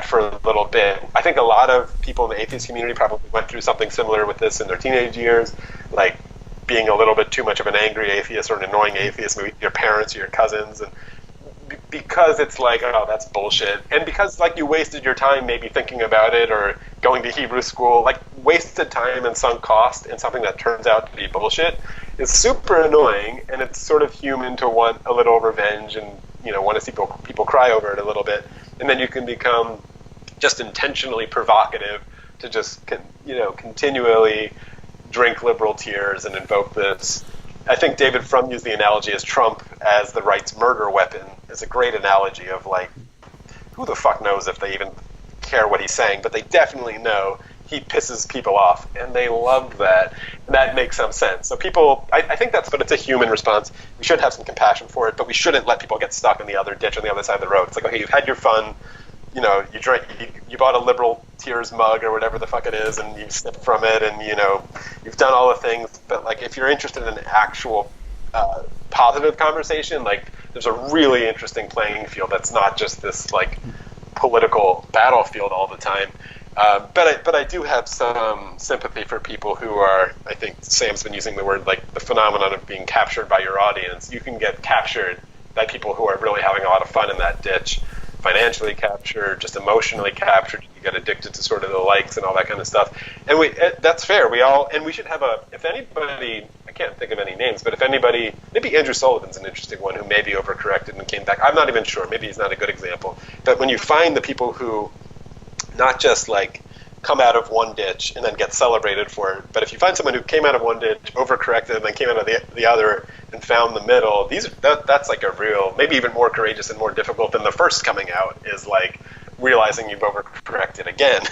for a little bit. I think a lot of people in the atheist community probably went through something similar with this in their teenage years, like being a little bit too much of an angry atheist or an annoying atheist, maybe your parents or your cousins, and because it's like, oh, that's bullshit, and because like you wasted your time maybe thinking about it or going to Hebrew school, like wasted time and sunk cost in something that turns out to be bullshit is super annoying, and it's sort of human to want a little revenge and want to see people cry over it a little bit, and then you can become just intentionally provocative to just continually drink liberal tears and invoke this. I think David Frum used the analogy as Trump as the right's murder weapon. It's a great analogy of like, who the fuck knows if they even care what he's saying, but they definitely know he pisses people off, and they love that. And that makes some sense. So people, I think but it's a human response. We should have some compassion for it, but we shouldn't let people get stuck in the other ditch on the other side of the road. It's like, okay, you've had your fun, you bought a liberal tears mug or whatever the fuck it is, and you sip from it, and you've done all the things, but like if you're interested in an actual positive conversation, like there's a really interesting playing field that's not just this like political battlefield all the time. But I do have some sympathy for people who are, I think Sam's been using the word like the phenomenon of being captured by your audience. You can get captured by people who are really having a lot of fun in that ditch, financially captured, just emotionally captured. You get addicted to sort of the likes and all that kind of stuff. And that's fair. We should have if anybody, I can't think of any names, but if anybody, maybe Andrew Sullivan's an interesting one who maybe overcorrected and came back. I'm not even sure. Maybe he's not a good example. But when you find the people who not just like come out of one ditch and then get celebrated for it, but if you find someone who came out of one ditch, overcorrected, and then came out of the other and found the middle, that's like a real, maybe even more courageous and more difficult than the first coming out, is like realizing you've overcorrected again.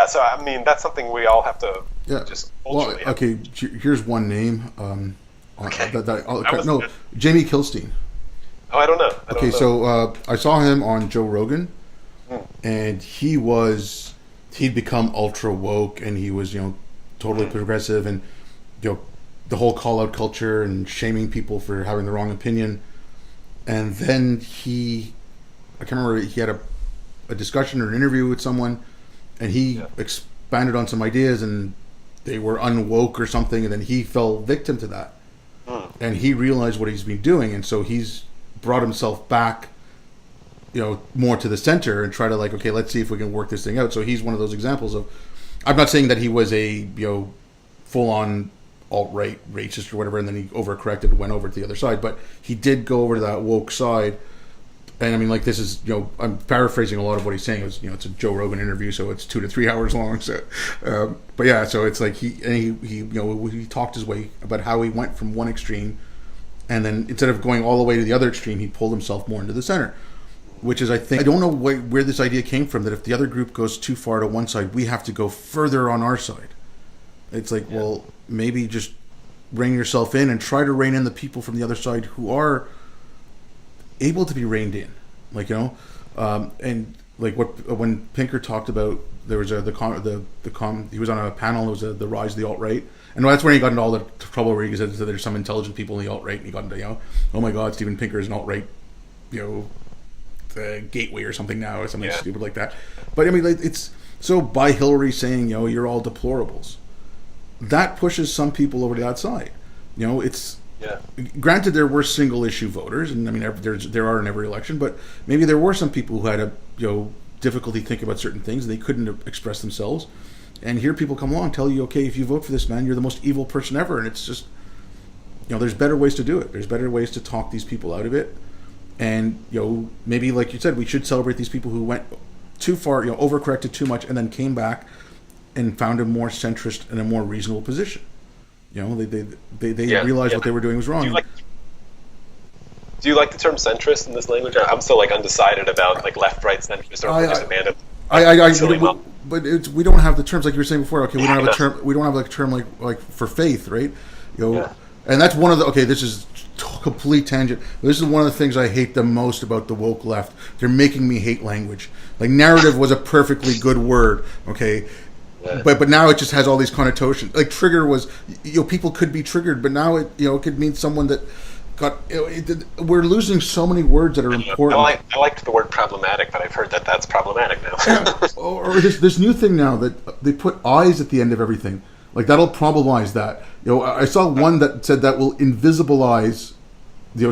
So I mean that's something we all have to just culturally. Well, okay, here's one name. Okay. Jamie Kilstein. Oh, I don't know. So I saw him on Joe Rogan, and he'd become ultra woke, and he was totally progressive, and the whole call out culture and shaming people for having the wrong opinion. And then I can't remember, he had a discussion or an interview with someone, and he expanded on some ideas, and they were unwoke or something, and then he fell victim to that. And he realized what he's been doing, and so he's brought himself back more to the center and try to like, okay, let's see if we can work this thing out. So he's one of those examples of, I'm not saying that he was a full on alt-right racist or whatever, and then he overcorrected and went over to the other side, but he did go over to that woke side. And I mean, like, this is, I'm paraphrasing a lot of what he's saying. It was, it's a Joe Rogan interview, so it's 2 to 3 hours long. So, but yeah, so it's like he talked his way about how he went from one extreme, and then instead of going all the way to the other extreme, he pulled himself more into the center. Which is, I don't know where this idea came from, that if the other group goes too far to one side, we have to go further on our side. It's like, well, maybe just rein yourself in and try to rein in the people from the other side who are able to be reined in. Like, and like when Pinker talked about, there was he was on a panel, it was the rise of the alt-right. And that's when he got into all the trouble where he said that there's some intelligent people in the alt-right, and he got into, oh my God, Steven Pinker is an alt-right, the gateway or something now, or something stupid like that. But I mean, like, it's so, by Hillary saying you're all deplorables, that pushes some people over to that side. It's granted there were single issue voters, and I mean there are in every election, but maybe there were some people who had a difficulty thinking about certain things and they couldn't express themselves, and here people come along and tell you, okay, if you vote for this man, you're the most evil person ever. And it's just, there's better ways to do it. There's better ways to talk these people out of it. And maybe, like you said, we should celebrate these people who went too far, overcorrected too much, and then came back and found a more centrist and a more reasonable position. They realized what they were doing was wrong. Do you like the term centrist in this language? I'm still like undecided about like left, right, centrist, or just abandoned. silly but we don't have the terms like you were saying before. Okay, we don't have a Yes. term. We don't have a term like for faith, right? Yeah. And that's one of the. Okay, this is complete tangent. This is one of the things I hate the most about the woke left. They're making me hate language. Like narrative was a perfectly good word. Okay. Yeah. But now it just has all these connotations. Like trigger was, people could be triggered, but now it could mean someone that got. We're losing so many words that are important. I liked the word problematic, but I've heard that that's problematic now. Or this new thing now that they put eyes at the end of everything. Like that'll probabilize that. I saw one that said that will invisibilize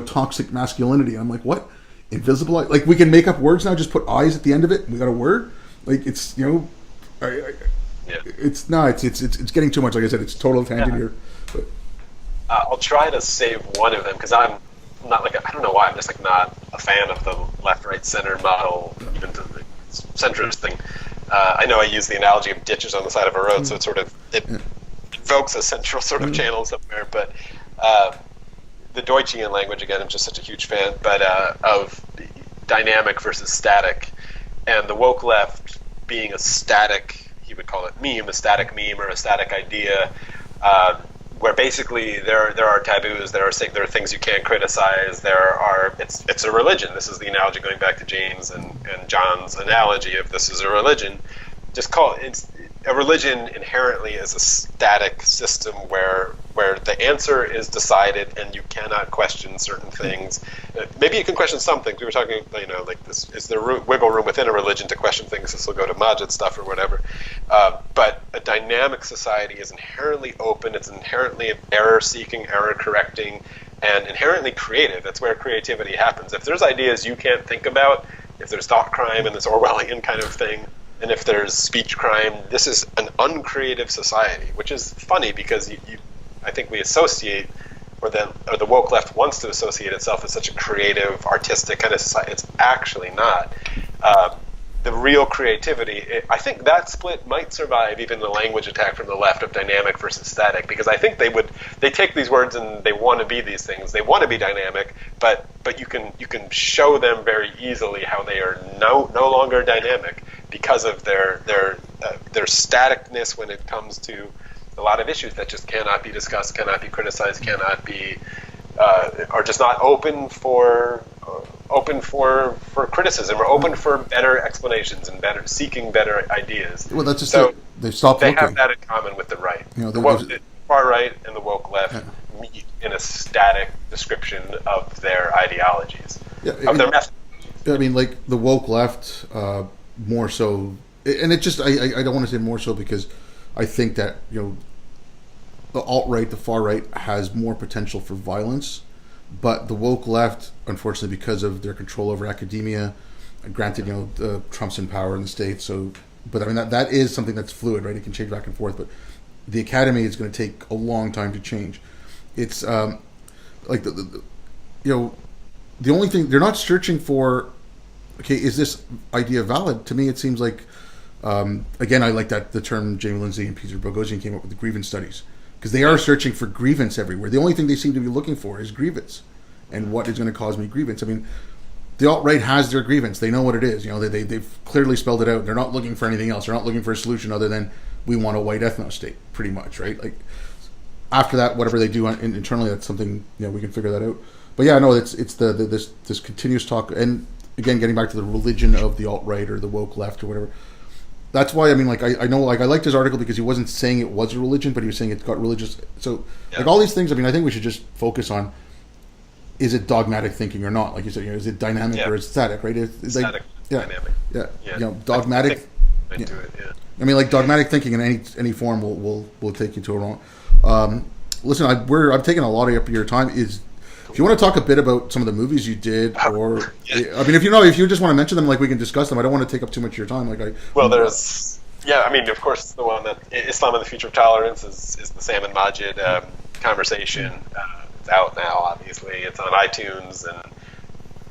toxic masculinity. And I'm like, what? Invisibilize? Like we can make up words now, just put eyes at the end of it. And we got a word. Like it's it's getting too much. Like I said, it's total tangent here. But I'll try to save one of them because I'm not I don't know why, I'm just not a fan of the left, right, center model, even to the centrist thing. I know I use the analogy of ditches on the side of a road, so it invokes a central sort of channel somewhere. But the Deutschian language, again, I'm just such a huge fan, but of dynamic versus static, and the woke left being a static, he would call it meme, a static meme or a static idea, where basically there are taboos, there are things you can't criticize, it's a religion. This is the analogy going back to James and John's analogy of this is a religion. Just call it, a religion inherently is a static system where the answer is decided and you cannot question certain things. Maybe you can question some things. We were talking, like this, is there wiggle room within a religion to question things? This will go to Majid stuff or whatever. But a dynamic society is inherently open. It's inherently error-seeking, error-correcting, and inherently creative. That's where creativity happens. If there's ideas you can't think about, if there's thought crime and this Orwellian kind of thing, and if there's speech crime, this is an uncreative society, which is funny because I think we associate, or the woke left wants to associate itself as such a creative, artistic kind of society. It's actually not. The real creativity, I think that split might survive even the language attack from the left of dynamic versus static, because I think they take these words and they want to be these things. They want to be dynamic, but you can show them very easily how they are no longer dynamic because of their staticness when it comes to a lot of issues that just cannot be discussed, cannot be criticized, cannot be are just not open for criticism or open for better explanations and seeking better ideas. Well, that's just so they stopped. They looking. have that in common with the right. The far right and the woke left meet in a static description of their ideologies, of their messages. I mean, like the woke left, more so, and it just I don't want to say more so because I think that the alt-right, the far right, has more potential for violence, but the woke left, unfortunately, because of their control over academia, granted, Trump's in power in the States, so, but I mean, that is something that's fluid, right? It can change back and forth, but the academy is going to take a long time to change. It's, like, the only thing, they're not searching for, okay, is this idea valid? To me, it seems like, again, I like the term Jamie Lindsay and Peter Boghossian came up with, the grievance studies. Because they are searching for grievance everywhere. The only thing they seem to be looking for is grievance. And what is going to cause me grievance? I mean, the alt-right has their grievance. They know what it is. They've clearly spelled it out. They're not looking for anything else. They're not looking for a solution other than we want a white ethno-state, pretty much, right? Like, after that, whatever they do internally, that's something, we can figure that out. But yeah, no, it's this continuous talk. And again, getting back to the religion of the alt-right or the woke left or whatever. That's why, I mean, like, I know, like, I liked his article because he wasn't saying it was a religion, but he was saying it got religious. So, like, all these things, I mean, I think we should just focus on, is it dogmatic thinking or not? Like you said, is it dynamic or is it static, right? It's static, like, dynamic. Yeah. Dogmatic. I do it, I mean, like, dogmatic thinking in any form will take you to a wrong. Listen, I'm taking a lot of your time. If you want to talk a bit about some of the movies you did, or I mean, if you just want to mention them, like, we can discuss them. I don't want to take up too much of your time. I mean, of course, the one that Islam and the Future of Tolerance is the Sam and Majid conversation. It's out now, obviously. It's on iTunes and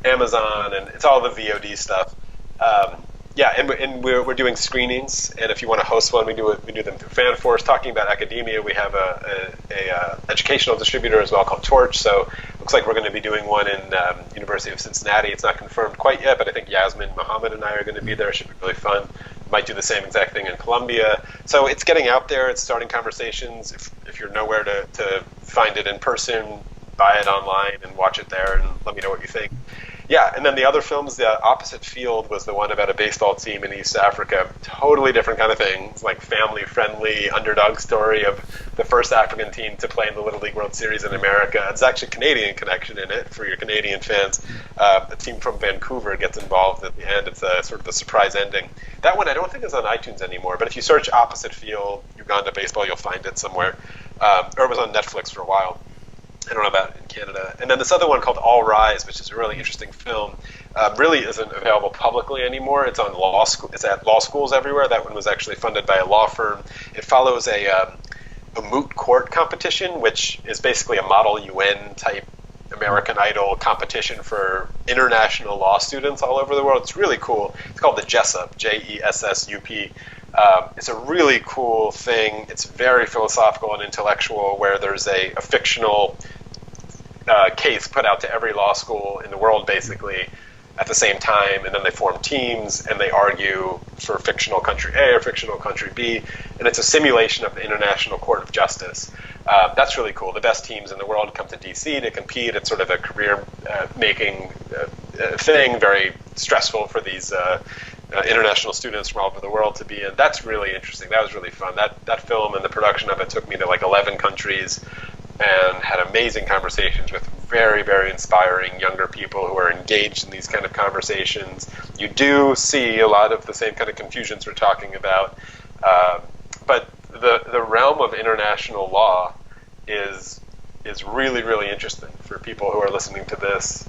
Amazon, and it's all the VOD stuff. And we're doing screenings, and if you want to host one, we do them through FanForce. Talking about academia, we have a educational distributor as well called Torch. So looks like we're going to be doing one in University of Cincinnati. It's not confirmed quite yet, but I think Yasmin Mohammed and I are going to be there. It should be really fun. might do the same exact thing in Colombia. So it's getting out there. It's starting conversations. If you're nowhere to find it in person, buy it online and watch it there and let me know what you think. Yeah, and then the other films, The Opposite Field was the one about a baseball team in East Africa. Totally different kind of thing. It's like family-friendly underdog story of the first African team to play in the Little League World Series in America. There's actually a Canadian connection in it for your Canadian fans. A team from Vancouver gets involved at the end. It's a sort of a surprise ending. That one I don't think is on iTunes anymore, but if you search Opposite Field, Uganda baseball, you'll find it somewhere. Or it was on Netflix for a while. I don't know about it in Canada. And then this other one called All Rise, which is a really interesting film, really isn't available publicly anymore. It's on law school. It's at law schools everywhere. That one was actually funded by a law firm. It follows a moot court competition, which is basically a model UN type American Idol competition for international law students all over the world. It's really cool. It's called the Jessup, Jessup. It's a really cool thing. It's very philosophical and intellectual, where there's a fictional case put out to every law school in the world, basically, at the same time, and then they form teams and they argue for fictional country A or fictional country B, and it's a simulation of the International Court of Justice. That's really cool. The best teams in the world come to DC to compete. It's sort of a career-making thing, very stressful for these international students from all over the world to be in. That's really interesting. That was really fun. That film and the production of it took me to like 11 countries and had amazing conversations with very, very inspiring younger people who are engaged in these kind of conversations. You do see a lot of the same kind of confusions we're talking about, but the realm of international law is really, really interesting for people who are listening to this.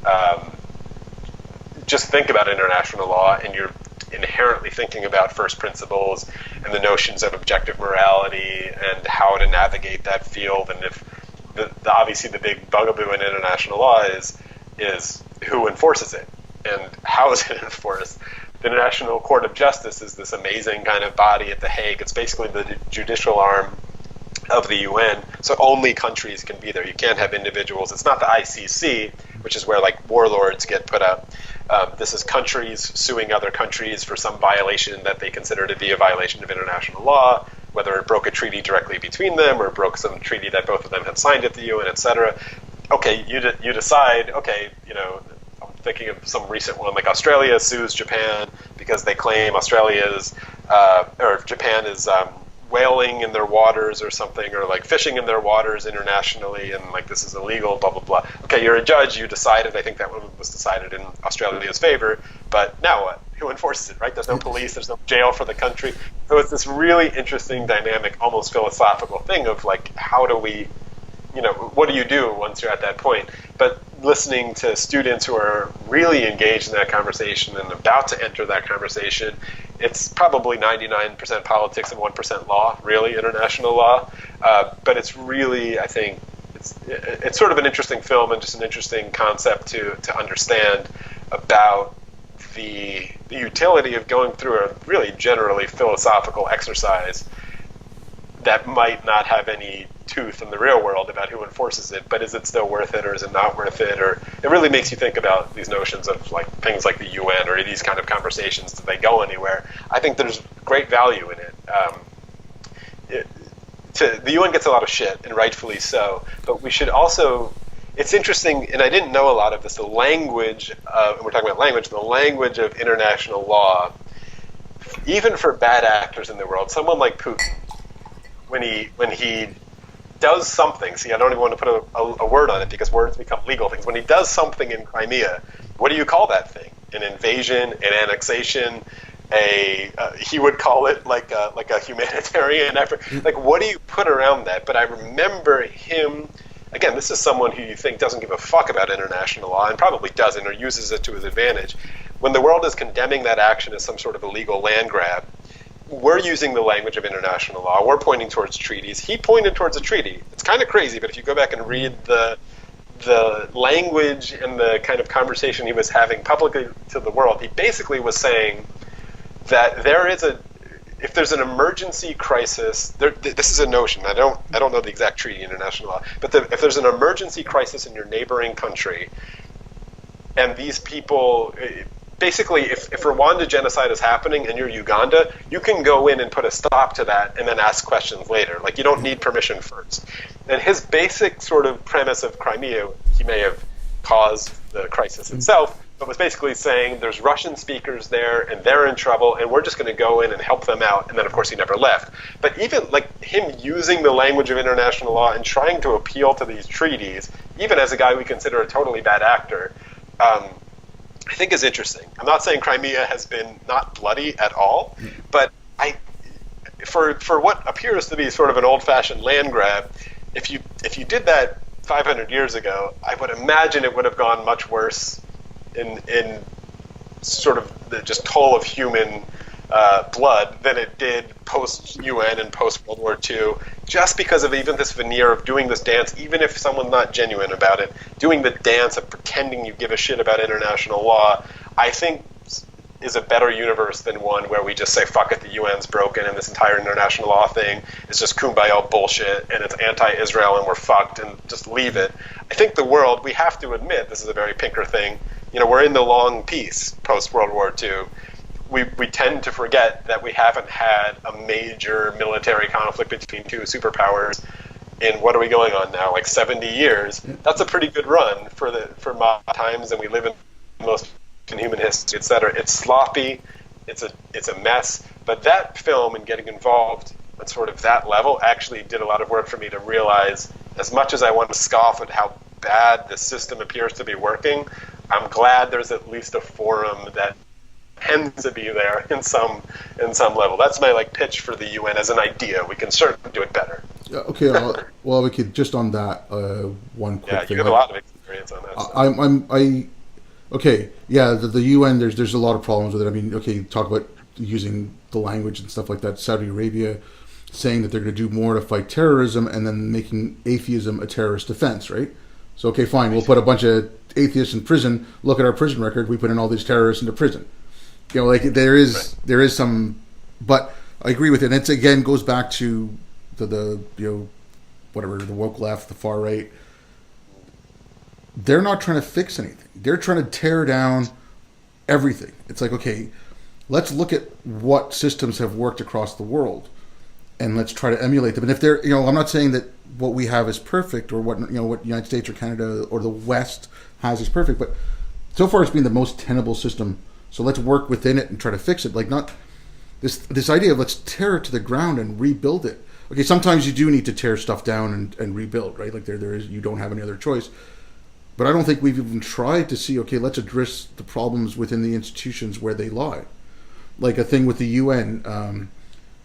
Just think about international law, and you're inherently thinking about first principles and the notions of objective morality and how to navigate that field. And if obviously the big bugaboo in international law is who enforces it and how is it enforced. The International Court of Justice is this amazing kind of body at The Hague. It's basically the judicial arm of the UN, so only countries can be there. You can't have individuals. It's not the ICC, which is where like warlords get put up. This is countries suing other countries for some violation that they consider to be a violation of international law, whether it broke a treaty directly between them or broke some treaty that both of them had signed at the UN, etc. Okay, you decide, okay, I'm thinking of some recent one, like Australia sues Japan because they claim Japan is whaling in their waters or something, or like fishing in their waters internationally, and like this is illegal, blah, blah, blah. Okay, you're a judge, you decided, I think that one was decided in Australia's favor, but now what? Who enforces it, right? There's no police, there's no jail for the country. So it's this really interesting dynamic, almost philosophical thing of like, how do we, what do you do once you're at that point? But listening to students who are really engaged in that conversation and about to enter that conversation, it's probably 99% politics and 1% law, really, international law. But it's really, I think, it's sort of an interesting film and just an interesting concept to understand about the utility of going through a really generally philosophical exercise that might not have any tooth in the real world about who enforces it, but is it still worth it or is it not worth it? Or it really makes you think about these notions of like things like the UN or these kind of conversations. Do they go anywhere? I think there's great value in it. The UN gets a lot of shit, and rightfully so, but we should also, it's interesting, and I didn't know a lot of this, the language of, and we're talking about language, the language of international law, even for bad actors in the world, someone like Putin, when he does something, see, I don't even want to put a word on it because words become legal things. When he does something in Crimea, what do you call that thing? An invasion, an annexation, he would call it like a humanitarian effort. Like, what do you put around that? But I remember him, again, this is someone who you think doesn't give a fuck about international law and probably doesn't or uses it to his advantage. When the world is condemning that action as some sort of illegal land grab, we're using the language of international law. We're pointing towards treaties. He pointed towards a treaty. It's kind of crazy, but if you go back and read the language and the kind of conversation he was having publicly to the world, he basically was saying that if there's an emergency crisis, this is a notion. I don't know the exact treaty in international law, but if there's an emergency crisis in your neighboring country, and these people, basically, if Rwanda genocide is happening and you're Uganda, you can go in and put a stop to that and then ask questions later. Like, you don't need permission first. And his basic sort of premise of Crimea, he may have caused the crisis itself, but was basically saying there's Russian speakers there and they're in trouble and we're just going to go in and help them out. And then, of course, he never left. But even like him using the language of international law and trying to appeal to these treaties, even as a guy we consider a totally bad actor, I think is interesting. I'm not saying Crimea has been not bloody at all, but for what appears to be sort of an old-fashioned land grab, if you did that 500 years ago, I would imagine it would have gone much worse in sort of the just toll of human blood than it did post-UN and post-World War II, just because of even this veneer of doing this dance, even if someone's not genuine about it, doing the dance of pretending you give a shit about international law, I think is a better universe than one where we just say, fuck it, the UN's broken and this entire international law thing is just kumbaya bullshit and it's anti-Israel and we're fucked and just leave it. I think the world, we have to admit, this is a very Pinker thing, we're in the long peace post-World War II. We tend to forget that we haven't had a major military conflict between two superpowers in, what are we going on now, like 70 years. That's a pretty good run for modern times, and we live in the most in human history, etc. It's sloppy, it's a mess, but that film and getting involved at sort of that level actually did a lot of work for me to realize, as much as I want to scoff at how bad the system appears to be working, I'm glad there's at least a forum that tends to be there in some level. That's my pitch for the UN as an idea. We can certainly do it better. Yeah, okay, well, we could just on that one quick thing. You have a lot of experience on that. Okay, yeah, the UN. There's a lot of problems with it. I mean, okay, talk about using the language and stuff like that. Saudi Arabia saying that they're going to do more to fight terrorism, and then making atheism a terrorist offense, right? So okay, fine, we'll put a bunch of atheists in prison. Look at our prison record. We put in all these terrorists into prison. There is some, but I agree with it. And it's again goes back to the whatever, the woke left, the far right. They're not trying to fix anything. They're trying to tear down everything. It's like, okay, let's look at what systems have worked across the world and let's try to emulate them. And if they're, I'm not saying that what we have is perfect or what the United States or Canada or the West has is perfect, but so far it's been the most tenable system. So let's work within it and try to fix it. Like, not this idea of let's tear it to the ground and rebuild it. Okay, sometimes you do need to tear stuff down and rebuild, right? Like there is, you don't have any other choice. But I don't think we've even tried to see, okay, let's address the problems within the institutions where they lie. Like a thing with the UN,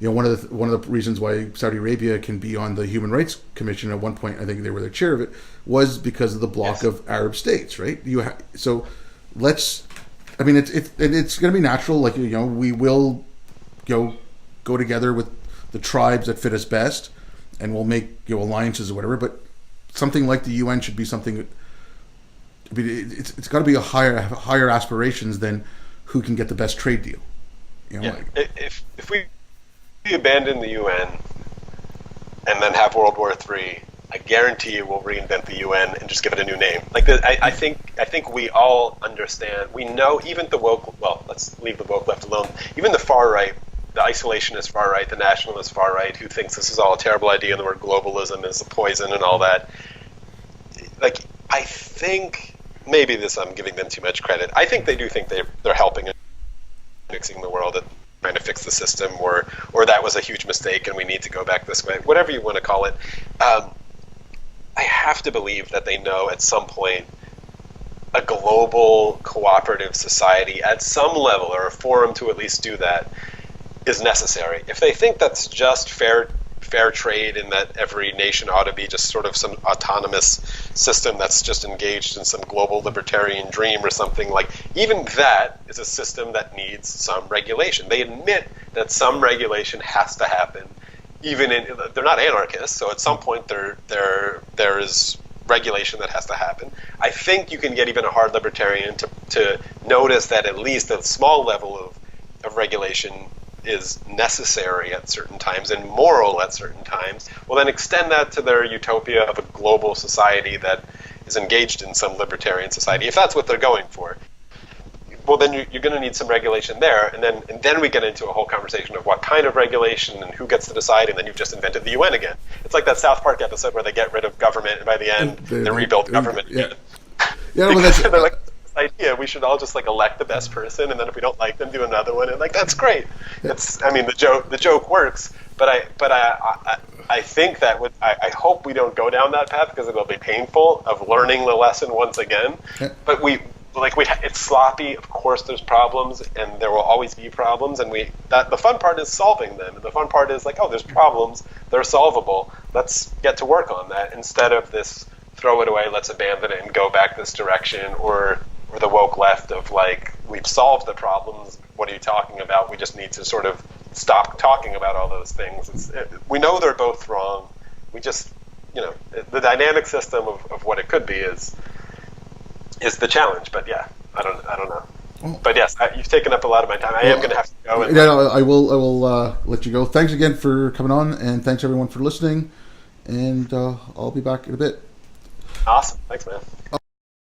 one of the reasons why Saudi Arabia can be on the Human Rights Commission at one point, I think they were the chair of it, was because of the block of Arab states, right? So let's. I mean, it's going to be natural. Like, we will go together with the tribes that fit us best, and we'll make alliances or whatever. But something like the UN should be something. I mean, it's got to be a higher aspirations than who can get the best trade deal. If we abandon the UN and then have World War III, I guarantee you we'll reinvent the UN and just give it a new name. I think we all understand. We know even the woke. Well, let's leave the woke left alone. Even the far right, the isolationist far right, the nationalist far right, who thinks this is all a terrible idea and the word globalism is a poison and all that. I think maybe I'm giving them too much credit. I think they do think they're helping in fixing the world and trying to fix the system, or that was a huge mistake and we need to go back this way. Whatever you want to call it. I have to believe that they know at some point a global cooperative society at some level, or a forum to at least do that, is necessary. If they think that's just fair trade and that every nation ought to be just sort of some autonomous system that's just engaged in some global libertarian dream or something, even that is a system that needs some regulation. They admit that some regulation has to happen. They're not anarchists, so at some point there is regulation that has to happen. I think you can get even a hard libertarian to notice that at least a small level of regulation is necessary at certain times and moral at certain times. Well, then extend that to their utopia of a global society that is engaged in some libertarian society, if that's what they're going for. well, then you're going to need some regulation there, and then we get into a whole conversation of what kind of regulation and who gets to decide, and then you've just invented the UN again. It's like that South Park episode where they get rid of government, and by the end they rebuild government again. Yeah, well, that's, they're like, this idea we should all just like elect the best person, and then if we don't like them, do another one, and like that's great. It's, I mean, the joke works, but I think that I hope we don't go down that path because it'll be painful of learning the lesson once again. Yeah. But it's sloppy. Of course, there's problems, and there will always be problems. And the fun part is solving them. And the fun part is like, oh, there's problems. They're solvable. Let's get to work on that instead of this throw it away. Let's abandon it and go back this direction, or the woke left of like, we've solved the problems. What are you talking about? We just need to sort of stop talking about all those things. We know they're both wrong. We just, the dynamic system of what it could be is the challenge. But yeah, I don't know. But yes, you've taken up a lot of my time. I am going to have to go. I will let you go. Thanks again for coming on, and thanks everyone for listening. And I'll be back in a bit. Awesome. Thanks, man.